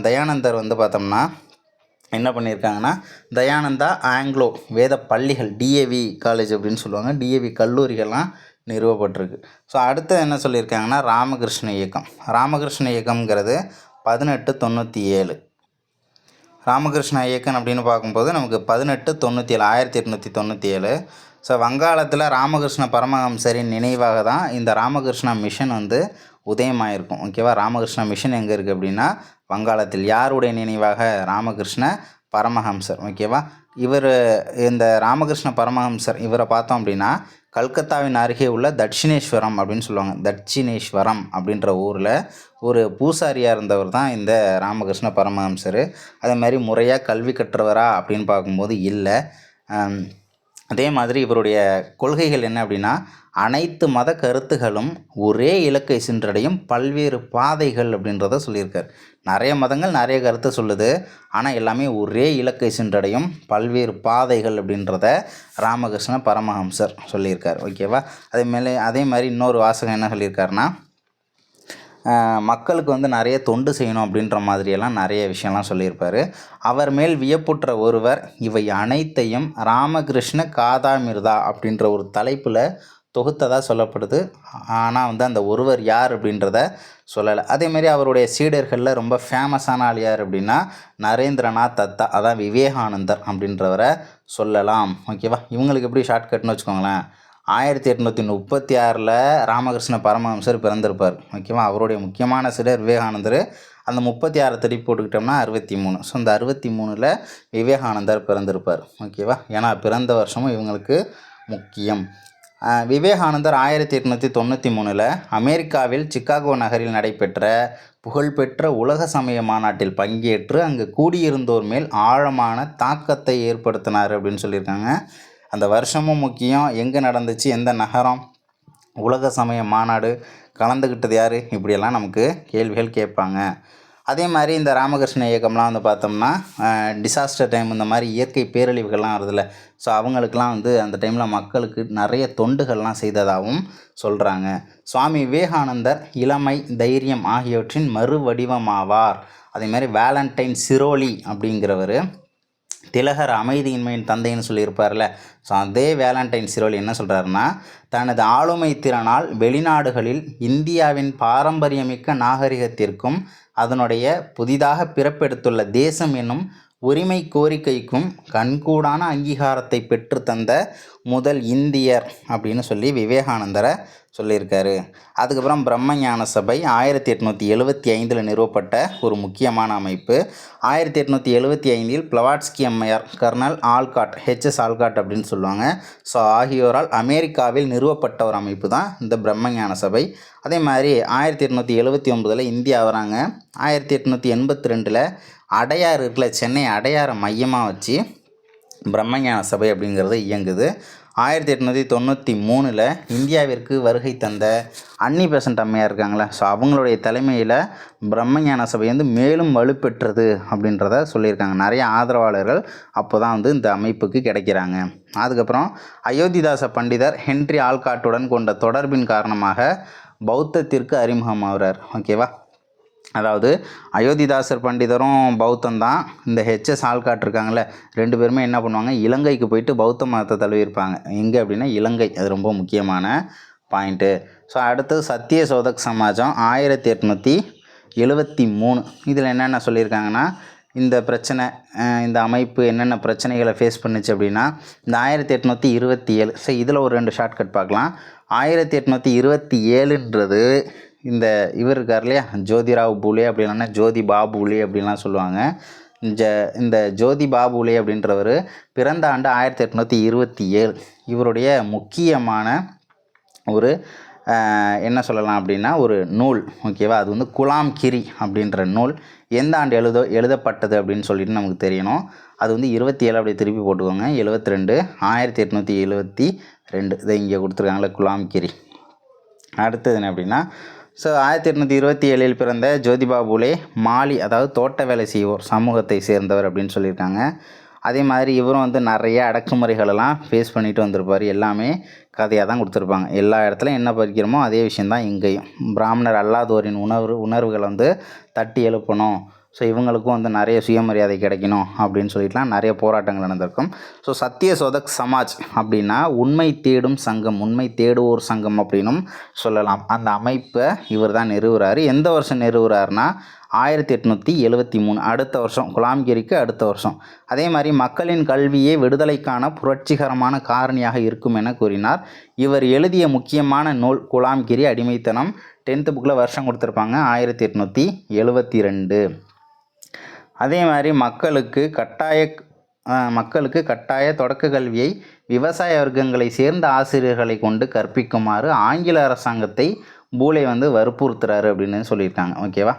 தயானந்தர் வந்து பார்த்தோம்னா என்ன பண்ணியிருக்காங்கன்னா தயானந்தா ஆங்கிலோ வேத பள்ளிகள், டிஏவி காலேஜ் அப்படின்னு சொல்லுவாங்க, டிஏவி கல்லூரிகள்லாம் நிறுவப்பட்டிருக்கு. ஸோ அடுத்து என்ன சொல்லியிருக்காங்கன்னா ராமகிருஷ்ண இயக்கம். ராமகிருஷ்ண இயக்கம்ங்கிறது 1897. ராமகிருஷ்ண இயக்கம் அப்படின்னு பார்க்கும்போது நமக்கு 1897, 1897. ஸோ வங்காளத்தில் ராமகிருஷ்ண பரமஹம்சரின் நினைவாக தான் இந்த ராமகிருஷ்ணா மிஷன் வந்து உதயமாயிருக்கும். ஓகேவா? ராமகிருஷ்ண மிஷன் எங்கே இருக்குது அப்படின்னா வங்காளத்தில். யாருடைய நினைவாக? ராமகிருஷ்ண பரமஹம்சர். ஓகேவா? இந்த ராமகிருஷ்ண பரமஹம்சர் இவரை பார்த்தோம் அப்படின்னா கல்கத்தாவின் அருகே உள்ள தட்சிணேஸ்வரம் அப்படின்னு சொல்லுவாங்க. தட்சிணேஸ்வரம் அப்படின்ற ஊரில் ஒரு பூசாரியாக இருந்தவர் தான் இந்த ராமகிருஷ்ண பரமஹம்சர். அதே மாதிரி முறையாக கல்வி கற்றவரா அப்படின்னு பார்க்கும்போது இல்லை. அதே மாதிரி இவருடைய கொள்கைகள் என்ன அப்படின்னா அனைத்து மத கருத்துகளும் ஒரே இலக்கை சென்றடையும் பல்வேறு பாதைகள் அப்படின்றத சொல்லியிருக்கார். நிறைய மதங்கள் நிறைய கருத்தை சொல்லுது, ஆனால் எல்லாமே ஒரே இலக்கை சென்றடையும் பல்வேறு பாதைகள் அப்படின்றத ராமகிருஷ்ண பரமஹம்சர் சொல்லியிருக்கார். ஓகேவா? அதே மாதிரி இன்னொரு வாசகம் என்ன சொல்லியிருக்காருன்னா மக்களுக்கு வந்து நிறைய தொண்டு செய்யணும் அப்படின்ற மாதிரியெல்லாம் நிறைய விஷயம்லாம் சொல்லியிருப்பார். அவர் மேல் வியப்புற்ற ஒருவர் இவை அனைத்தையும் ராமகிருஷ்ண காதாமிர்தா அப்படின்ற ஒரு தலைப்பில் தொகுத்ததாக சொல்லப்படுது. ஆனால் வந்து அந்த ஒருவர் யார் அப்படின்றத சொல்லலை. அதேமாரி அவருடைய சீடர்களில் ரொம்ப ஃபேமஸான ஆள் யார் அப்படின்னா நரேந்திரநாத் தத்தா, அதான் விவேகானந்தர் அப்படின்றவரை சொல்லலாம். ஓகேவா? இவங்களுக்கு எப்படி ஷார்ட்கட்னு வச்சுக்கோங்களேன். 1836 ராமகிருஷ்ண பரமஹம்சர் பிறந்திருப்பார். ஓகேவா? அவருடைய முக்கியமான சீடர் விவேகானந்தர். அந்த 36 திருப்பி போட்டுக்கிட்டோம்னா 63. ஸோ அந்த 63 விவேகானந்தர் பிறந்திருப்பார். ஓகேவா? ஏன்னா பிறந்த வருஷமும் இவங்களுக்கு முக்கியம். விவேகானந்தர் 1893 அமெரிக்காவில் சிக்காகோ நகரில் நடைபெற்ற புகழ்பெற்ற உலக சமய மாநாட்டில் பங்கேற்று அங்கு கூடியிருந்தோர் மேல் ஆழமான தாக்கத்தை ஏற்படுத்தினார் அப்படின்னு சொல்லியிருக்காங்க. அந்த வருஷமும் முக்கியம், எங்கே நடந்துச்சு, எந்த நகரம், உலக சமய மாநாடு, கலந்துக்கிட்டது யார், இப்படியெல்லாம் நமக்கு கேள்விகள் கேட்பாங்க. அதே மாதிரி இந்த ராமகிருஷ்ண இயக்கம்லாம் வந்து பார்த்தோம்னா டிசாஸ்டர் டைம், இந்த மாதிரி இயற்கை பேரழிவுகள்லாம் வருதுல்ல, ஸோ அவங்களுக்கெல்லாம் வந்து அந்த டைமில் மக்களுக்கு நிறைய தொண்டுகள்லாம் செய்ததாகவும் சொல்கிறாங்க. சுவாமி விவேகானந்தர் இளமை, தைரியம் ஆகியவற்றின் மறு வடிவமாவார். அதேமாதிரி வேலண்டைன் சிரோலி அப்படிங்கிறவர் திலகர் அமைதியின்மையின் தந்தைன்னு சொல்லியிருப்பார்ல, ஸோ அதே வேலண்டைன் சிரோலி என்ன சொல்கிறாருன்னா தனது ஆளுமை திறனால் வெளிநாடுகளில் இந்தியாவின் பாரம்பரியமிக்க நாகரிகத்திற்கும் அதனுடைய புதிதாக பிறப்பெடுத்துள்ள தேசம் என்னும் உரிமை கோரிக்கைக்கும் கண்கூடான அங்கீகாரத்தை பெற்று தந்த முதல் இந்தியர் அப்படின்னு சொல்லி விவேகானந்தரை சொல்லியிருக்காரு. அதுக்கப்புறம் பிரம்மஞான சபை 1875 நிறுவப்பட்ட ஒரு முக்கியமான அமைப்பு. 1875 பிளவாட்ஸ்கி அம்மையார், கர்னல் ஆல்காட், ஹெச்எஸ் ஆல்காட் அப்படின்னு சொல்லுவாங்க, ஸோ ஆகியோரால் அமெரிக்காவில் நிறுவப்பட்ட ஒரு அமைப்பு தான் இந்த பிரம்மஞான சபை. அதே மாதிரி 1879 இந்தியா வராங்க. 1882 அடையாறு இருக்குல்ல, சென்னை அடையாரை மையமாக வச்சு பிரம்மஞான சபை அப்படிங்கிறது இயங்குது. 1893 இந்தியாவிற்கு வருகை தந்த அன்னி பெசன்ட் அம்மையார் இருக்காங்களே, ஸோ அவங்களுடைய தலைமையில் பிரம்மஞான சபை வந்து மேலும் வலுப்பெற்றது அப்படின்றத சொல்லியிருக்காங்க. நிறைய ஆதரவாளர்கள் அப்போ தான் வந்து இந்த அமைப்புக்கு கிடைக்கிறாங்க. அதுக்கப்புறம் அயோத்திதாச பண்டிதர் ஹென்றி ஆல்காட்டுடன் கொண்ட தொடர்பின் காரணமாக பௌத்தத்திற்கு அறிமுகமாகிறார். ஓகேவா? அதாவது அயோத்திதாசர் பண்டிதரும் பௌத்தம் தான். இந்த ஹெச்எஸ் ஆல்காட் இருக்காங்களே, ரெண்டு பேருமே என்ன பண்ணுவாங்க, இலங்கைக்கு போயிட்டு பௌத்த மதத்தை தழுவியிருப்பாங்க. எங்கே அப்படின்னா இலங்கை, அது ரொம்ப முக்கியமான பாயிண்ட்டு. ஸோ அடுத்தது சத்திய சோதக் சமாஜம் 1873. இதில் என்னென்ன சொல்லியிருக்காங்கன்னா இந்த பிரச்சனை இந்த அமைப்பு என்னென்ன பிரச்சனைகளை ஃபேஸ் பண்ணுச்சு அப்படின்னா இந்த 1827. ஸோ இதில் ஒரு 2 ஷார்ட்கட் பார்க்கலாம். 1827ன்றது இந்த இவர் இருக்கார் இல்லையா, ஜோதிராவ் பூலே அப்படி இல்லைன்னா ஜோதி பாபுலே அப்படின்லாம் சொல்லுவாங்க. இந்த ஜோதி பாபுலே அப்படின்றவர் பிறந்த ஆண்டு 1827. இவருடைய முக்கியமான ஒரு என்ன சொல்லலாம் அப்படின்னா ஒரு நூல், ஓகேவா, அது வந்து குலாம்கிரி அப்படின்ற நூல் எந்த ஆண்டு எழுதப்பட்டது அப்படின்னு சொல்லிட்டு நமக்கு தெரியணும். அது வந்து 27 அப்படி திருப்பி போட்டுக்கோங்க. 72 1872 இதை இங்கே கொடுத்துருக்காங்களே குலாம்கிரி. அடுத்தது என்ன அப்படின்னா ஸோ 1827 பிறந்த ஜோதிபா பூலே மாலி, அதாவது தோட்ட வேலை செய்வோர் சமூகத்தை சேர்ந்தவர் அப்படின்னு சொல்லியிருக்காங்க. அதே மாதிரி இவரும் வந்து நிறைய அடக்குமுறைகளெல்லாம் ஃபேஸ் பண்ணிட்டு வந்திருப்பார். எல்லாமே கதையாக தான் கொடுத்துருப்பாங்க. எல்லா இடத்துலையும் என்ன படிக்கிறோமோ அதே விஷயந்தான் இங்கேயும். பிராமணர் அல்லாதோரின் உணர்வுகளை வந்து தட்டி எழுப்பணும், ஸோ இவங்களுக்கும் வந்து நிறைய சுயமரியாதை கிடைக்கணும் அப்படின்னு சொல்லிட்டுலாம் நிறைய போராட்டங்கள் நடந்திருக்கும். ஸோ சத்யசோதக் சமாஜ் அப்படின்னா உண்மை தேடும் சங்கம், உண்மை தேடுவோர் சங்கம் அப்படின்னும் சொல்லலாம். அந்த அமைப்பை இவர் தான் நிறுவுறாரு. எந்த வருஷம் நிறுவுறாருனா 1873, அடுத்த வருஷம், குலாம்கிரிக்கு அடுத்த வருஷம். அதே மாதிரி மக்களின் கல்வியே விடுதலைக்கான புரட்சிகரமான காரணியாக இருக்கும் என கூறினார். இவர் எழுதிய முக்கியமான நூல் குலாம்கிரி அடிமைத்தனம். 10th புக்கில் வருஷம் கொடுத்துருப்பாங்க 1872. அதே மாதிரி மக்களுக்கு கட்டாய தொடக்க கல்வியை விவசாய வர்க்கங்களை சேர்ந்த ஆசிரியர்களை கொண்டு கற்பிக்குமாறு ஆங்கில அரசாங்கத்தை பூலே வந்து வற்புறுத்துறாரு அப்படின்னு சொல்லியிருக்காங்க, ஓகேவா.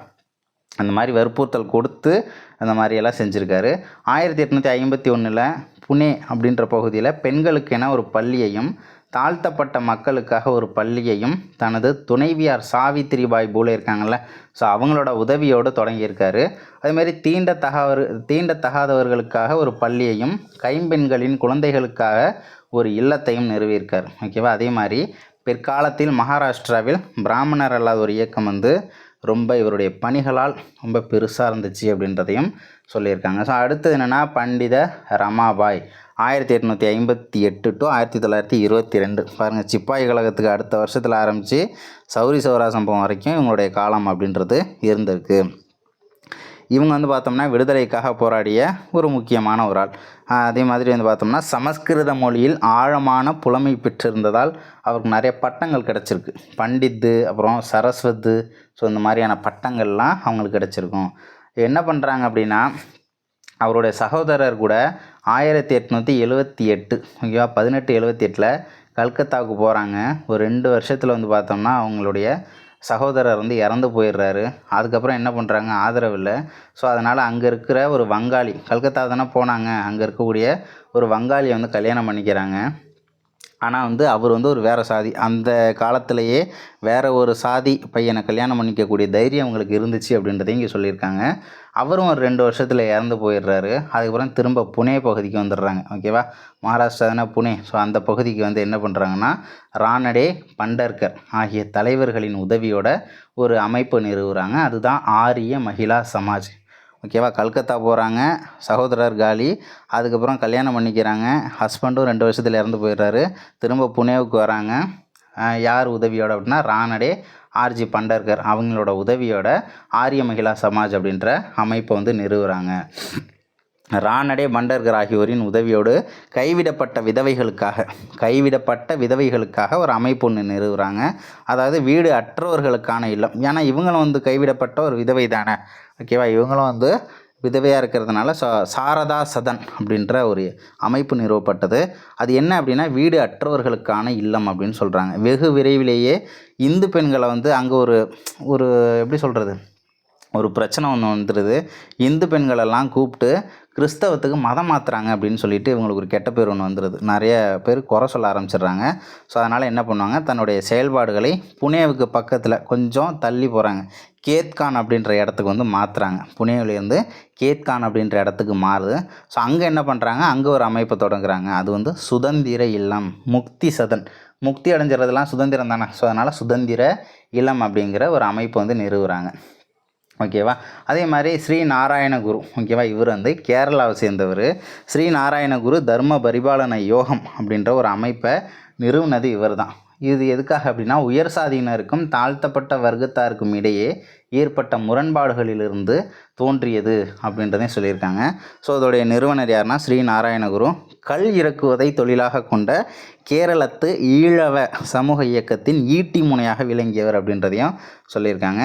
அந்த மாதிரி வற்புறுத்தல் கொடுத்து அந்த மாதிரியெல்லாம் செஞ்சுருக்காரு. 1851 புனே அப்படின்ற பகுதியில் பெண்களுக்கென ஒரு பள்ளியையும் தாழ்த்தப்பட்ட மக்களுக்காக ஒரு பள்ளியையும் தனது துணைவியார் சாவித்திரிபாய் பூலே இருக்காங்கள்ல, ஸோ அவங்களோட உதவியோடு தொடங்கியிருக்காரு. அதேமாதிரி தீண்டத்தகாதவர்களுக்காக ஒரு பள்ளியையும் கைம்பெண்களின் குழந்தைகளுக்காக ஒரு இல்லத்தையும் நிறுவியிருக்கார், ஓகேவா. அதே மாதிரி பிற்காலத்தில் மகாராஷ்டிராவில் பிராமணர் அல்லாத ஒரு இயக்கம் வந்து ரொம்ப இவருடைய பணிகளால் ரொம்ப பெருசாக இருந்துச்சு அப்படின்றதையும் சொல்லியிருக்காங்க. ஸோ அடுத்தது என்னென்னா பண்டித ரமாபாய் 1858 to 1922. பாருங்கள், சிப்பாய் கழகத்துக்கு அடுத்த வருஷத்தில் ஆரம்பித்து சௌரி சௌரா சம்பவம் வரைக்கும் இவங்களுடைய காலம் அப்படின்றது இருந்திருக்கு. இவங்க வந்து பார்த்தோம்னா விடுதலைக்காக போராடிய ஒரு முக்கியமான ஒரு ஆள். அதே மாதிரி வந்து பார்த்தோம்னா சமஸ்கிருத மொழியில் ஆழமான புலமை பெற்றிருந்ததால் அவருக்கு நிறைய பட்டங்கள் கிடச்சிருக்கு. பண்டித்து, அப்புறம் சரஸ்வத்து, ஸோ இந்த மாதிரியான பட்டங்கள்லாம் அவங்களுக்கு கிடச்சிருக்கும். என்ன பண்ணுறாங்க அப்படின்னா அவருடைய சகோதரர் கூட 1878, ஓகேவா, 1878 கல்கத்தாவுக்கு போகிறாங்க. ஒரு 2 வருஷத்தில் வந்து பார்த்தோம்னா அவங்களுடைய சகோதரர் வந்து இறந்து போயிடுறாரு. அதுக்கப்புறம் என்ன பண்ணுறாங்க, ஆதரவு இல்லை. ஸோ அதனால் அங்கே இருக்கிற ஒரு வங்காளி, கல்கத்தா தானே போனாங்க, அங்கே இருக்கக்கூடிய ஒரு வங்காளியை வந்து கல்யாணம் பண்ணிக்கிறாங்க. ஆனால் வந்து அவர் வந்து ஒரு வேறு சாதி, அந்த காலத்திலேயே வேறு ஒரு சாதி பையனை கல்யாணம் பண்ணிக்கக்கூடிய தைரியம் அவங்களுக்கு இருந்துச்சு அப்படின்றதையும் இங்கே சொல்லியிருக்காங்க. அவரும் ஒரு 2 வருஷத்தில் இறந்து போயிடுறாரு. அதுக்கப்புறம் திரும்ப புனே பகுதிக்கு வந்துடுறாங்க, ஓகேவா. மகாராஷ்டிரா தானே புனே, ஸோ அந்த பகுதிக்கு வந்து என்ன பண்ணுறாங்கன்னா ரானடே, பண்டர்கர் ஆகிய தலைவர்களின் உதவியோட ஒரு அமைப்பு நிறுவுறாங்க. அதுதான் ஆரிய மகிழா சமாஜ், ஓகேவா. கல்கத்தா போகிறாங்க, சகோதரர் காலி, அதுக்கப்புறம் கல்யாணம் பண்ணிக்கிறாங்க. ஹஸ்பண்டும் 2 வருஷத்தில் இறந்து போயிடுறாரு. திரும்ப புனேவுக்கு வராங்க. யார் உதவியோட அப்படின்னா ரானடே, ஆர்ஜி பண்டர்கர் அவங்களோட உதவியோட ஆரிய மகிழா சமாஜ் அப்படின்ற அமைப்பை வந்து நிறுவுறாங்க. ரானடே, பண்டர்கர் ஆகியோரின் உதவியோடு கைவிடப்பட்ட விதவைகளுக்காக ஒரு அமைப்பு ஒன்று நிறுவுறாங்க. அதாவது வீடு அற்றவர்களுக்கான இல்லம். ஏன்னா இவங்களும் வந்து கைவிடப்பட்ட ஒரு விதவை தானே, ஓகேவா. இவங்களும் வந்து விதவையாக இருக்கிறதுனால சாரதா சதன் அப்படின்ற ஒரு அமைப்பு நிறுவப்பட்டது. அது என்ன அப்படின்னா வீடு அற்றவர்களுக்கான இல்லம் அப்படின்னு சொல்கிறாங்க. வெகு விரைவிலேயே இந்து பெண்களை வந்து அங்கே ஒரு எப்படி சொல்கிறது, ஒரு பிரச்சனை ஒன்று வந்துடுது. இந்து பெண்களெல்லாம் கூப்பிட்டு கிறிஸ்தவத்துக்கு மதம் மாற்றுறாங்க அப்படின்னு சொல்லிட்டு இவங்களுக்கு ஒரு கெட்ட பேர் ஒன்று வந்துடுது. நிறைய பேர் குறை சொல்ல ஆரம்பிச்சிடுறாங்க. ஸோ அதனால் என்ன பண்ணுவாங்க, தன்னுடைய செயல்பாடுகளை புனேவுக்கு பக்கத்தில் கொஞ்சம் தள்ளி போகிறாங்க, கேத்கான் அப்படின்ற இடத்துக்கு வந்து மாற்றுறாங்க. புனேவிலேருந்து கேத்கான் அப்படின்ற இடத்துக்கு மாறுது. ஸோ அங்கே என்ன பண்ணுறாங்க, அங்கே ஒரு அமைப்பை தொடங்குறாங்க. அது வந்து சுதந்திர இல்லம், முக்தி சதன். முக்தி அடைஞ்சிறதுலாம் சுதந்திரம் தானே, ஸோ அதனால் சுதந்திர இல்லம் அப்படிங்கிற ஒரு அமைப்பு வந்து நிறுவுறாங்க, ஓகேவா. அதே மாதிரி ஸ்ரீ நாராயணகுரு, ஓகேவா, இவர் வந்து கேரளாவை சேர்ந்தவர். ஸ்ரீ நாராயணகுரு தர்ம பரிபாலன யோகம் அப்படின்ற ஒரு அமைப்பை நிறுவனது இவர் தான். இது எதுக்காக அப்படின்னா உயர் சாதியினருக்கும் தாழ்த்தப்பட்ட வர்க்கத்தாருக்கும் இடையே ஏற்பட்ட முரண்பாடுகளிலிருந்து தோன்றியது அப்படின்றதையும் சொல்லியிருக்காங்க. ஸோ அதோடைய நிறுவனர் யாருன்னா ஸ்ரீ நாராயணகுரு. கல் இறக்குவதை தொழிலாக கொண்ட கேரளத்து ஈழவ சமூக இயக்கத்தின் ஈட்டி முனையாக விளங்கியவர் அப்படின்றதையும் சொல்லியிருக்காங்க.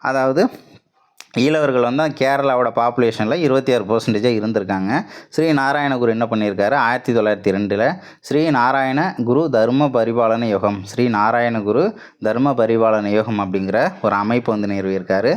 அதாவது ஈழவர்கள் வந்து கேரளாவோட பாப்புலேஷனில் 26% இருந்திருக்காங்க. ஸ்ரீ நாராயணகுரு என்ன பண்ணியிருக்காரு, 1902 ஸ்ரீ நாராயண குரு தர்ம பரிபாலன யோகம், ஸ்ரீ நாராயணகுரு தர்ம பரிபாலன யோகம் அப்படிங்கிற ஒரு அமைப்பு வந்து நிறுவியிருக்காரு.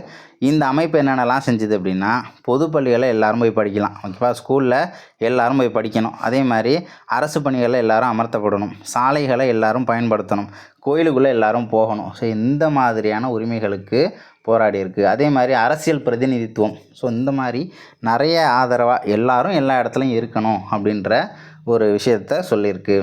இந்த அமைப்பு என்னென்னலாம் செஞ்சுது அப்படின்னா, பொது பள்ளிகளில் எல்லோரும் போய் படிக்கலாம், ஓகேவா, ஸ்கூலில் எல்லோரும் போய் படிக்கணும், அதே மாதிரி அரசு பணிகளில் எல்லோரும் அமர்த்தப்படணும், சாலைகளை எல்லோரும் பயன்படுத்தணும், கோயிலுக்குள்ளே எல்லோரும் போகணும். ஸோ இந்த மாதிரியான உரிமைகளுக்கு போராடி இருக்குது. அதே மாதிரி அரசியல் பிரதிநிதித்துவம், ஸோ இந்த மாதிரி நிறைய ஆதரவாக எல்லாரும் எல்லா இடத்துலையும் இருக்கணும் அப்படின்ற ஒரு விஷயத்த சொல்லியிருக்கு.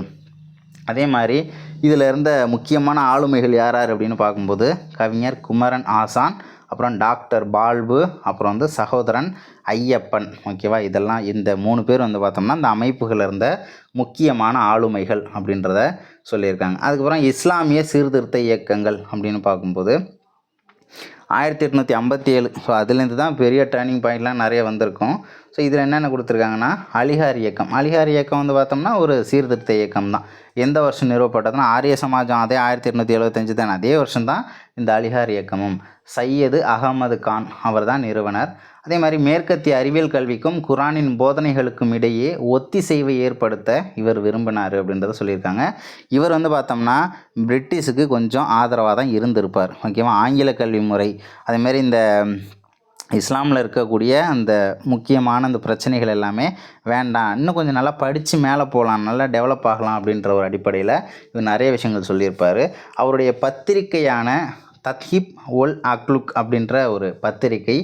அதே மாதிரி இதில் இருந்த முக்கியமான ஆளுமைகள் யார் யார் அப்படின்னு பார்க்கும்போது கவிஞர் குமரன் ஆசான், அப்புறம் டாக்டர் பால்பு, அப்புறம் வந்து சகோதரன் ஐயப்பன், ஓகேவா. இதெல்லாம் இந்த 3 பேர் வந்து பார்த்தோம்னா இந்த அமைப்புகள் இருந்த முக்கியமான ஆளுமைகள் அப்படின்றத சொல்லியிருக்காங்க. அதுக்கப்புறம் இஸ்லாமிய சீர்திருத்த இயக்கங்கள் அப்படின்னு பார்க்கும்போது 1857, ஸோ அதுலேருந்து தான் பெரிய டேர்னிங் பாயிண்ட்லாம் நிறைய வந்திருக்கும். ஸோ இதில் என்னென்ன கொடுத்துருக்காங்கன்னா அலிகார் இயக்கம். அலிகார் இயக்கம் வந்து பார்த்தோம்னா ஒரு சீர்திருத்த இயக்கம் தான். எந்த வருஷம் நிறுவப்பட்டதுன்னா ஆரிய சமாஜம் அதே 1875 தான், அதே வருஷம்தான் இந்த அலிகார் இயக்கமும். சையது அகமது கான் அவர் தான் நிறுவனர். அதே மாதிரி மேற்கத்திய அறிவியல் கல்விக்கும் குரானின் போதனைகளுக்கும் இடையே ஒத்திசைவை ஏற்படுத்த இவர் விரும்பினார் அப்படின்றத சொல்லியிருக்காங்க. இவர் வந்து பார்த்தோம்னா பிரிட்டிஷுக்கு கொஞ்சம் ஆதரவாக தான் இருந்திருப்பார், ஓகேவா. ஆங்கில கல்வி முறை, அதேமாதிரி இந்த இஸ்லாமில் இருக்கக்கூடிய அந்த முக்கியமான அந்த பிரச்சனைகள் எல்லாமே வேண்டாம், இன்னும் கொஞ்சம் நல்லா படித்து மேலே போகலாம், நல்லா டெவலப் ஆகலாம் அப்படின்ற ஒரு அடிப்படையில் இவர் நிறைய விஷயங்கள் சொல்லியிருப்பார். அவருடைய பத்திரிகையான தத்ஹிப் ஒல் அக்லுக் அப்படின்ற ஒரு பத்திரிகை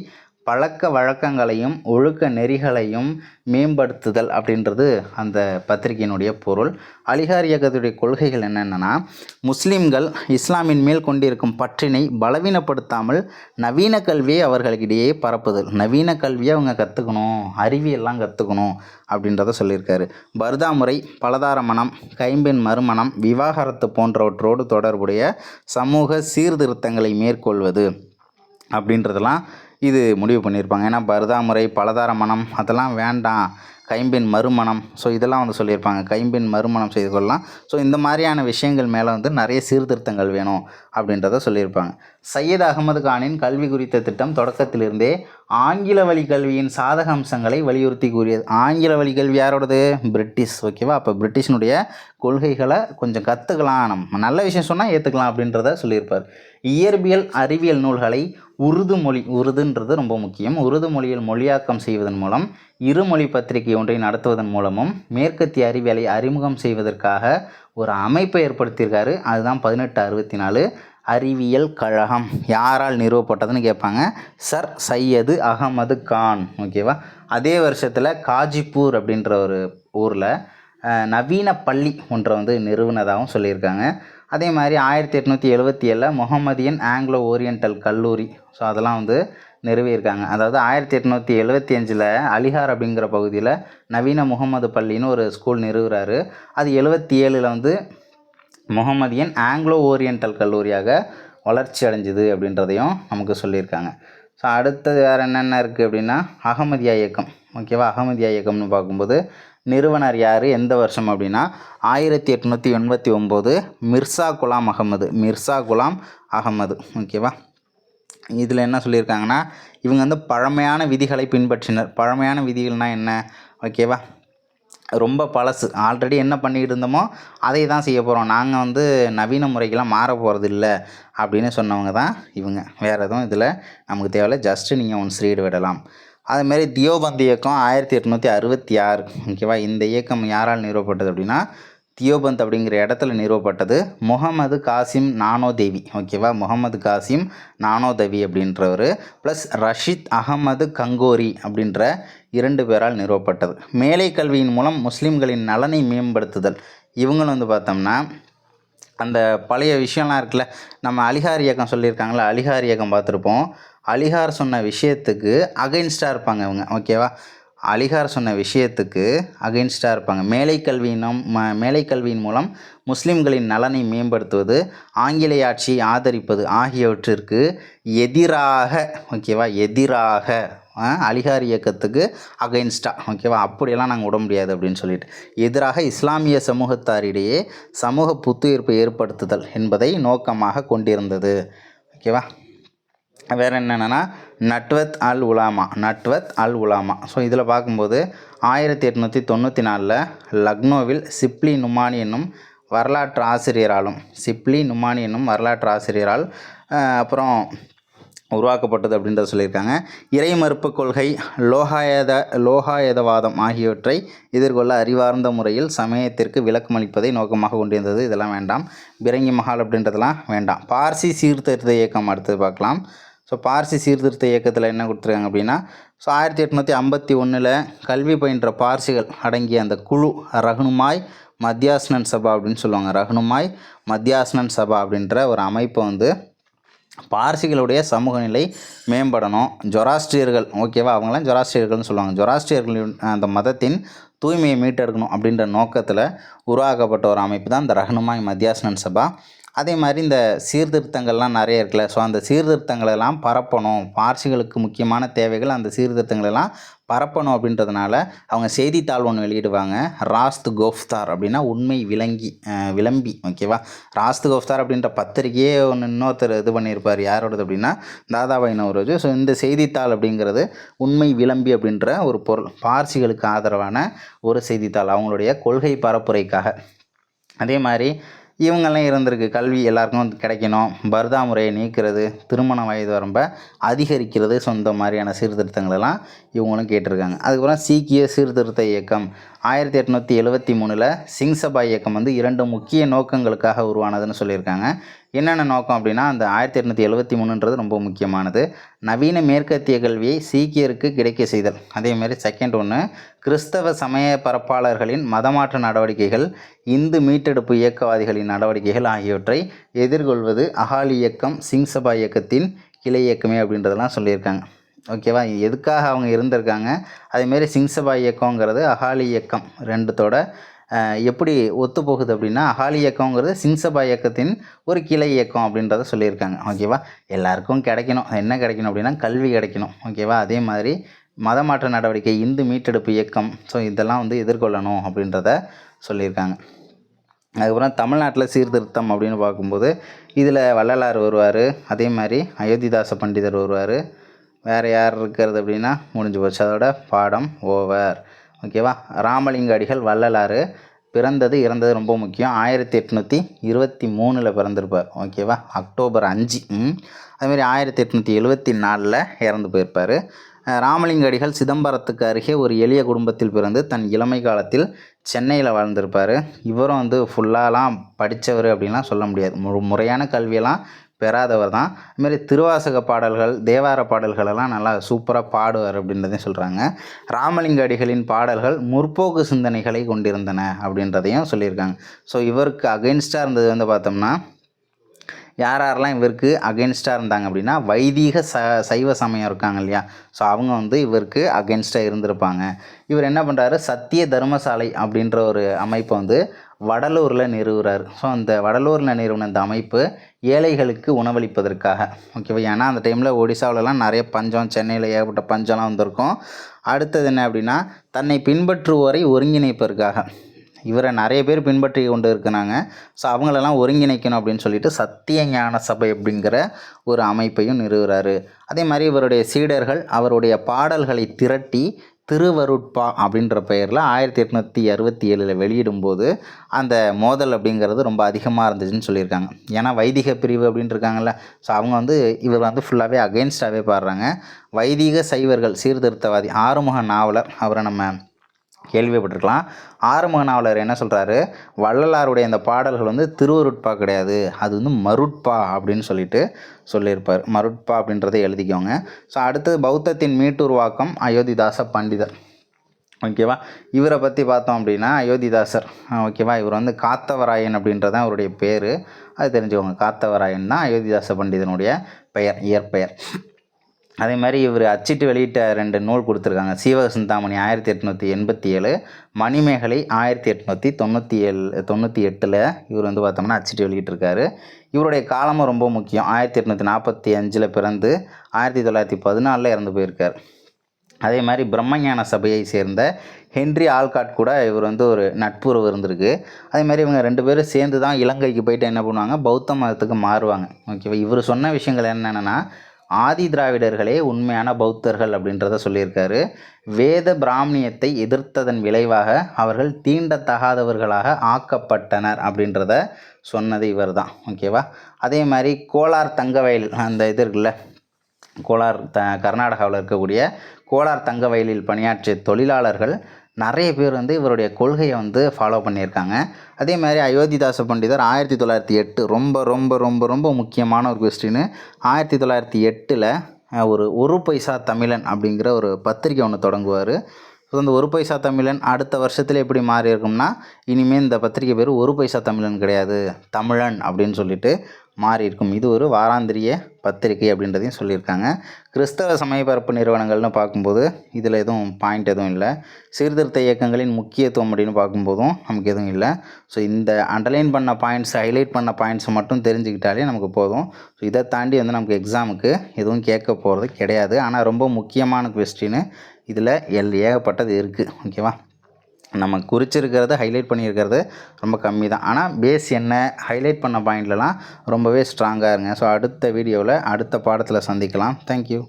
பழக்க வழக்கங்களையும் ஒழுக்க நெறிகளையும் மேம்படுத்துதல் அப்படின்றது அந்த பத்திரிகையினுடைய பொருள். அலிகார் இயக்கத்துடைய கொள்கைகள் என்னென்னா, முஸ்லீம்கள் இஸ்லாமின் மேல் கொண்டிருக்கும் பற்றினை பலவீனப்படுத்தாமல் நவீன கல்வியை அவர்களுக்கிடையே பரப்புதல், நவீன கல்வியை அவங்க கற்றுக்கணும், அறிவியெல்லாம் கற்றுக்கணும் அப்படின்றத சொல்லியிருக்காரு. பர்தா முறை, பலதார மனம், கைம்பெண் மறுமணம், விவாகரத்து போன்றவற்றோடு தொடர்புடைய சமூக சீர்திருத்தங்களை மேற்கொள்வது அப்படின்றதெல்லாம் இது முடிவு பண்ணியிருப்பாங்க. ஏன்னா பர்தா முறை, பலதார மனம் அதெல்லாம் வேண்டாம், கைம்பெண் மறுமணம், ஸோ இதெல்லாம் வந்து சொல்லியிருப்பாங்க, கைம்பெண் மறுமணம் செய்து கொள்ளலாம். ஸோ இந்த மாதிரியான விஷயங்கள் மேலே வந்து நிறைய சீர்திருத்தங்கள் வேணும் அப்படின்றத சொல்லியிருப்பாங்க. சையத் அகமது கானின் கல்வி குறித்த திட்டம் தொடக்கத்திலிருந்தே ஆங்கில வழி கல்வியின் சாதக அம்சங்களை வலியுறுத்தி கூறியது. ஆங்கில வழி கல்வி யாரோடது, பிரிட்டிஷ், ஓகேவா. அப்போ பிரிட்டிஷினுடைய கொள்கைகளை கொஞ்சம் கற்றுக்கலாம், நம்ம நல்ல விஷயம் சொன்னால் ஏற்றுக்கலாம் அப்படின்றத சொல்லியிருப்பார். இயற்பியல் அறிவியல் நூல்களை உருது மொழி, உருதுன்றது ரொம்ப முக்கியம், உருது மொழியில் மொழியாக்கம் செய்வதன் மூலம் இருமொழி பத்திரிகை ஒன்றை நடத்துவதன் மூலமும் மேற்கத்திய அறிவியலை அறிமுகம் செய்வதற்காக ஒரு அமைப்பை ஏற்படுத்தியிருக்காரு. அதுதான் 1864 அறிவியல் கழகம். யாரால் நிறுவப்பட்டதுன்னு கேட்பாங்க, சர் சையது அகமது கான், ஓகேவா. அதே வருஷத்தில் காஜிப்பூர் அப்படின்ற ஒரு ஊரில் நவீன பள்ளி ஒன்றை வந்து நிறுவனதாகவும் சொல்லியிருக்காங்க. அதே மாதிரி 1877 முகமதியன் ஆங்கிலோ ஓரியண்டல் கல்லூரி, ஸோ அதெல்லாம் வந்து நிறுவியிருக்காங்க. அதாவது 1875 அலிகார் அப்படிங்கிற பகுதியில் நவீன முகமது பள்ளின்னு ஒரு ஸ்கூல் நிறுவுறாரு. அது 77 வந்து முகமதியன் ஆங்கிலோ ஓரியண்டல் கல்லூரியாக வளர்ச்சி அடைஞ்சிது அப்படின்றதையும் நமக்கு சொல்லியிருக்காங்க. ஸோ அடுத்தது வேறு என்னென்ன இருக்குது அப்படின்னா அகமதியா இயக்கம், ஓகேவா. அகமதியா இயக்கம்னு பார்க்கும்போது நிறுவனர் யார், எந்த வருஷம் அப்படின்னா 1889 மிர்சா குலாம் அகமது, மிர்சா குலாம் அகமது, ஓகேவா. இதில் என்ன சொல்லியிருக்காங்கன்னா, இவங்க வந்து பழமையான விதிகளை பின்பற்றினர். பழமையான விதிகள்னால் என்ன, ஓகேவா, ரொம்ப பழசு, ஆல்ரெடி என்ன பண்ணிக்கிட்டு இருந்தோமோ அதை தான் செய்ய போகிறோம், நாங்கள் வந்து நவீன முறைக்கெல்லாம் மாற போகிறது இல்லை அப்படின்னு சொன்னவங்க தான் இவங்க. வேறு எதுவும் இதில் நமக்கு தேவையில்லை, ஜஸ்ட்டு நீங்கள் ஒன்ஸ் ரீடு விடலாம். அதுமாரி தியோபந்த் இயக்கம் 1866, ஓகேவா. இந்த இயக்கம் யாரால் நிறுவப்பட்டது அப்படின்னா தியோபந்த் அப்படிங்கிற இடத்துல நிறுவப்பட்டது முகமது காசிம் நானோதேவி, ஓகேவா. முகமது காசிம் நானோதேவி அப்படின்றவர் ப்ளஸ் ரஷீத் அகமது கங்கோரி அப்படின்ற 2 பேரால் நிறுவப்பட்டது. மேலை கல்வியின் மூலம் முஸ்லீம்களின் நலனை மேம்படுத்துதல். இவங்களும் வந்து பார்த்தோம்னா அந்த பழைய விஷயம்லாம் இருக்குல்ல, நம்ம அலிகார் இயக்கம் சொல்லியிருக்காங்களா, அலிகார் இயக்கம் பார்த்துருப்போம். அலிகார் சொன்ன விஷயத்துக்கு அகைன்ஸ்டாக இருப்பாங்க இவங்க, ஓகேவா. அலிகார் சொன்ன விஷயத்துக்கு அகெயின்ஸ்டாக இருப்பாங்க. மேலை கல்வியின் மூலம் முஸ்லிம்களின் நலனை மேம்படுத்துவது, ஆங்கிலேய ஆட்சியை ஆதரிப்பது ஆகியவற்றிற்கு எதிராக, ஓகேவா, எதிராக அலிகார் இயக்கத்துக்கு அகெயின்ஸ்டாக, ஓகேவா, அப்படியெல்லாம் நாங்கள் விட முடியாது அப்படின்னு சொல்லிட்டு எதிராக இஸ்லாமிய சமூகத்தாரிடையே சமூக புத்துயிர்ப்பை ஏற்படுத்துதல் என்பதை நோக்கமாக கொண்டிருந்தது. ஓகேவா. வேறு என்னென்னா நட்வத் அல் உலாமா. ஸோ இதில் பார்க்கும்போது 1894 லக்னோவில் சிப்லி நுமானி என்னும் வரலாற்று ஆசிரியரால் அப்புறம் உருவாக்கப்பட்டது அப்படின்றத சொல்லியிருக்காங்க. இறை மறுப்பு கொள்கை, லோகாயதவாதம் ஆகியவற்றை எதிர்கொள்ள அறிவார்ந்த முறையில் சமயத்திற்கு விளக்கமளிப்பதை நோக்கமாக கொண்டிருந்தது. இதெல்லாம் வேண்டாம். பிரங்கி மஹால் அப்படின்றதெல்லாம் வேண்டாம். பார்சி சீர்திருத்த இயக்கம் அடுத்தது பார்க்கலாம். ஸோ பார்சி சீர்திருத்த இயக்கத்தில் என்ன கொடுத்துருக்காங்க அப்படின்னா, ஸோ 1851 கல்வி பயின்ற பார்சிகள் அடங்கிய அந்த குழு ரஹ்னுமாய் மத்தியாஸ்னன் சபா அப்படின்னு சொல்லுவாங்க. ரஹ்னுமாய் மத்தியாஸ்னன் சபா அப்படின்ற ஒரு அமைப்பை வந்து பார்சிகளுடைய சமூக நிலை மேம்படணும், ஜொராஸ்ட்ரியர்கள், ஓகேவா, அவங்களாம் ஜொராஸ்ட்ரியர்கள்னு சொல்லுவாங்க, ஜொராஸ்ட்ரியர்களின் அந்த மதத்தின் தூய்மையை மீட்டெடுக்கணும் அப்படின்ற நோக்கத்தில் உருவாக்கப்பட்ட ஒரு அமைப்பு தான் இந்த ரஹ்னுமாய் மத்தியாஸ்னன் சபா. அதே மாதிரி இந்த சீர்திருத்தங்கள்லாம் நிறைய இருக்குல்ல, ஸோ அந்த சீர்திருத்தங்களெல்லாம் பரப்பணும், பார்சிகளுக்கு முக்கியமான தேவைகள் அந்த சீர்திருத்தங்களெல்லாம் பரப்பணும் அப்படின்றதுனால அவங்க செய்தித்தாள் ஒன்று வெளியிடுவாங்க. ராஸ்த் கோஃப்தார் அப்படின்னா உண்மை விளம்பி, ஓகேவா. ராஸ்த் கோஃப்தார் அப்படின்ற பத்திரிகையே ஒன்று இன்னொருத்தர் இது பண்ணியிருப்பார். யாரோடது அப்படின்னா தாதாபாய் நவ்ரோஜி. ஸோ இந்த செய்தித்தாள் அப்படிங்கிறது உண்மை விளம்பி அப்படின்ற ஒரு பொருள், பார்சிகளுக்கு ஆதரவான ஒரு செய்தித்தாள், அவங்களுடைய கொள்கை பரப்புரைக்காக. அதே மாதிரி இவங்கெல்லாம் இருந்திருக்கு. கல்வி எல்லாருக்கும் கிடைக்கணும், பர்தா முறையை நீக்கிறது, திருமண வயது வரம்பை அதிகரிக்கிறது, ஸோ இந்த மாதிரியான சீர்திருத்தங்களெல்லாம் இவங்களும் கேட்டிருக்காங்க. அதுக்கப்புறம் சீக்கிய சீர்திருத்த இயக்கம் 1873 சிங் சபா இயக்கம் வந்து 2 முக்கிய நோக்கங்களுக்காக உருவானதுன்னு சொல்லியிருக்காங்க. என்னென்ன நோக்கம் அப்படின்னா, அந்த 1873ன்றது ரொம்ப முக்கியமானது. நவீன மேற்கத்திய கல்வியை சீக்கியருக்கு கிடைக்க செய்தல். அதேமாதிரி செகண்ட் ஒன்று, கிறிஸ்தவ சமய பரப்பாளர்களின் மதமாற்ற நடவடிக்கைகள், இந்து மீட்டெடுப்பு இயக்கவாதிகளின் நடவடிக்கைகள் ஆகியவற்றை எதிர்கொள்வது அகாலி இயக்கம் சிங் சபா இயக்கத்தின் கிளை இயக்கமே அப்படின்றதெல்லாம் சொல்லியிருக்காங்க. ஓகேவா. எதுக்காக அவங்க இருந்திருக்காங்க, அதேமாரி சிங் சபா இயக்கங்கிறது அகாலி இயக்கம் ரெண்டுத்தோட எப்படி ஒத்து போகுது அப்படின்னா, அகாலி இயக்கங்கிறது சிங் சபா இயக்கத்தின் ஒரு கிளை இயக்கம் அப்படின்றத சொல்லியிருக்காங்க. ஓகேவா. எல்லாருக்கும் கிடைக்கணும், என்ன கிடைக்கணும் அப்படின்னா கல்வி கிடைக்கணும், ஓகேவா. அதே மாதிரி மதமாற்ற நடவடிக்கை, இந்து மீட்டெடுப்பு இயக்கம், ஸோ இதெல்லாம் வந்து எதிர்கொள்ளணும் அப்படின்றத சொல்லியிருக்காங்க. அதுக்கப்புறம் தமிழ்நாட்டில் சீர்திருத்தம் அப்படின்னு பார்க்கும்போது இதில் வள்ளலார் வருவார், அதே மாதிரி அயோத்திதாச பண்டிதர் வருவார். வேறு யார் இருக்கிறது அப்படின்னா முடிஞ்சு போச்சு, அதோட பாடம் ஓவர். ஓகேவா. ராமலிங்க அடிகள் வள்ளலார் பிறந்தது இறந்தது ரொம்ப முக்கியம். 1823 பிறந்திருப்பார். ஓகேவா. அக்டோபர் 5. அதுமாதிரி 1874 இறந்து போயிருப்பார். ராமலிங்க அடிகள் சிதம்பரத்துக்கு அருகே ஒரு எளிய குடும்பத்தில் பிறந்து தன் இளமை காலத்தில் சென்னையில் வாழ்ந்திருப்பார். இவரும் வந்து ஃபுல்லாலாம் படித்தவர் அப்படின்லாம் சொல்ல முடியாது, முறையான கல்வியெல்லாம் பெறாதவர் தான். அதுமாரி திருவாசக பாடல்கள், தேவார பாடல்களெல்லாம் நல்லா சூப்பராக பாடுவார் அப்படின்றதையும் சொல்கிறாங்க. ராமலிங்க அடிகளின் பாடல்கள் முற்போக்கு சிந்தனைகளை கொண்டிருந்தன அப்படின்றதையும் சொல்லியிருக்காங்க. ஸோ இவருக்கு அகெயின்ஸ்டாக இருந்தது வந்து பார்த்தோம்னா, யாரெல்லாம் இவருக்கு அகெயின்ஸ்டாக இருந்தாங்க அப்படின்னா, வைதீக சைவ சமயம் இருக்காங்க இல்லையா, ஸோ அவங்க வந்து இவருக்கு அகெயின்ஸ்டாக இருந்திருப்பாங்க. இவர் என்ன பண்ணுறாரு, சத்திய தர்மசாலை அப்படின்ற ஒரு அமைப்பை வந்து வடலூரில் நிறுவுறார். ஸோ அந்த வடலூரில் நிறுவன இந்த அமைப்பு ஏழைகளுக்கு உணவளிப்பதற்காக, ஓகேவா. ஏன்னா அந்த டைமில் ஒடிசாவிலலாம் நிறைய பஞ்சம், சென்னையில் ஏகப்பட்ட பஞ்சம்லாம் வந்திருக்கும். அடுத்தது என்ன அப்படின்னா, தன்னை பின்பற்றுவோரை ஒருங்கிணைப்பதற்காக, இவரை நிறைய பேர் பின்பற்றி கொண்டு இருக்கிறாங்க, ஸோ அவங்களெல்லாம் ஒருங்கிணைக்கணும் அப்படின்னு சொல்லிட்டு சத்திய ஞான சபை அப்படிங்கிற ஒரு அமைப்பையும் நிறுவுறாரு. அதே மாதிரி இவருடைய சீடர்கள் அவருடைய பாடல்களை திரட்டி திருவருட்பா அப்படின்ற பெயரில் 1867 வெளியிடும்போது அந்த மோதல் அப்படிங்கிறது ரொம்ப அதிகமாக இருந்துச்சுன்னு சொல்லியிருக்காங்க. ஏன்னா வைதிக பிரிவு அப்படின்ட்டு இருக்காங்கல்ல, ஸோ அவங்க வந்து இவர் வந்து ஃபுல்லாகவே அகெயின்ஸ்டாகவே பாடுறாங்க. வைதிக சைவர்கள் சீர்திருத்தவாதி ஆறுமுக நாவலர், அவரை நம்ம கேள்விப்பட்டிருக்கலாம். ஆறுமுக நாவலர் என்ன சொல்கிறாரு, வள்ளலாருடைய இந்த பாடல்கள் வந்து திருவருட்பா கிடையாது, அது வந்து மருட்பா அப்படின்னு சொல்லியிருப்பார். மருட்பா அப்படின்றத எழுதிக்கோங்க. ஸோ அடுத்தது பௌத்தத்தின் மீட்டுருவாக்கம் அயோத்திதாச பண்டிதர். ஓகேவா. இவரை பற்றி பார்த்தோம் அப்படின்னா அயோத்திதாசர், ஓகேவா, இவர் வந்து காத்தவராயன் அப்படின்றதான் அவருடைய பேர், அது தெரிஞ்சுக்கோங்க. காத்தவராயன் தான் அயோத்திதாச பண்டிதனுடைய பெயர், இயற்பெயர். அதே மாதிரி இவர் அச்சிட்டு வெளியிட்ட 2 நூல் கொடுத்துருக்காங்க. சீவக சிந்தாமணி 1887, மணிமேகலை 1898 இவர் வந்து பார்த்தோம்னா அச்சிட்டு வெளியிட்டிருக்காரு. இவருடைய காலமும் ரொம்ப முக்கியம். 1845 பிறந்து 1914 இறந்து போயிருக்கார். அதே மாதிரி பிரம்மஞான சபையை சேர்ந்த ஹென்றி ஆல்காட் கூட இவர் வந்து ஒரு நட்புறவு இருந்திருக்கு. அதே மாதிரி இவங்க 2 பேரும் சேர்ந்து தான் இலங்கைக்கு போயிட்டு என்ன பண்ணுவாங்க, பௌத்த மதத்துக்கு மாறுவாங்க. ஓகேவா. இவர் சொன்ன விஷயங்கள் என்னென்னா, ஆதி திராவிடர்களே உண்மையான பௌத்தர்கள் அப்படின்றத சொல்லியிருக்காரு. வேத பிராமணியத்தை எதிர்த்ததன் விளைவாக அவர்கள் தீண்டத்தகாதவர்களாக ஆக்கப்பட்டனர் அப்படின்றத சொன்னது இவர் தான். ஓகேவா. அதே மாதிரி கோலார் தங்கவயல் அந்த இது இருக்குல்ல, கோலார் கர்நாடகாவில் இருக்கக்கூடிய கோலார் தங்க வயலில் பணியாற்றிய தொழிலாளர்கள் நிறைய பேர் வந்து இவருடைய கொள்கையை வந்து ஃபாலோ பண்ணியிருக்காங்க. அதே மாதிரி அயோத்திதாச பண்டிதர் 1908 ரொம்ப ரொம்ப ரொம்ப ரொம்ப முக்கியமான ஒரு கொஸ்டின். 1908 ஒரு பைசா தமிழன் அப்படிங்கிற ஒரு பத்திரிக்கை ஒன்று தொடங்குவார். ஸோ அந்த ஒரு பைசா தமிழன் அடுத்த வருஷத்தில் எப்படி மாறி இருக்கும்னா, இனிமேல் இந்த பத்திரிக்கை பேர் ஒரு பைசா தமிழன் கிடையாது, தமிழன் அப்படின்னு சொல்லிட்டு மாறி இருக்கும். இது ஒரு வாராந்திரிய பத்திரிகை அப்படின்றதையும் சொல்லியிருக்காங்க. கிறிஸ்தவ சமயப்பரப்பு நிறுவனங்கள்னு பார்க்கும்போது இதில் எதுவும் பாயிண்ட் எதுவும் இல்லை. சீர்திருத்த இயக்கங்களின் முக்கியத்துவம் அப்படின்னு பார்க்கும்போதும் நமக்கு எதுவும் இல்லை. ஸோ இந்த அண்டர்லைன் பண்ண பாயிண்ட்ஸ், ஹைலைட் பண்ண பாயிண்ட்ஸை மட்டும் தெரிஞ்சுக்கிட்டாலே நமக்கு போதும். ஸோ இதை தாண்டி வந்து நமக்கு எக்ஸாமுக்கு எதுவும் கேட்க போகிறது கிடையாது. ஆனால் ரொம்ப முக்கியமான கொஸ்டின் இதில் ஏகப்பட்டது இருக்குது. ஓகேவா. நம்ம குறிச்சிருக்கிறது, ஹைலைட் பண்ணியிருக்கிறது ரொம்ப கம்மி தான். ஆனால் பேஸ் என்ன, ஹைலைட் பண்ண பாயிண்ட்லலாம் ரொம்பவே ஸ்ட்ராங்காக இருங்க. ஸோ அடுத்த வீடியோவில் அடுத்த பாடத்தில் சந்திக்கலாம். தேங்க்யூ.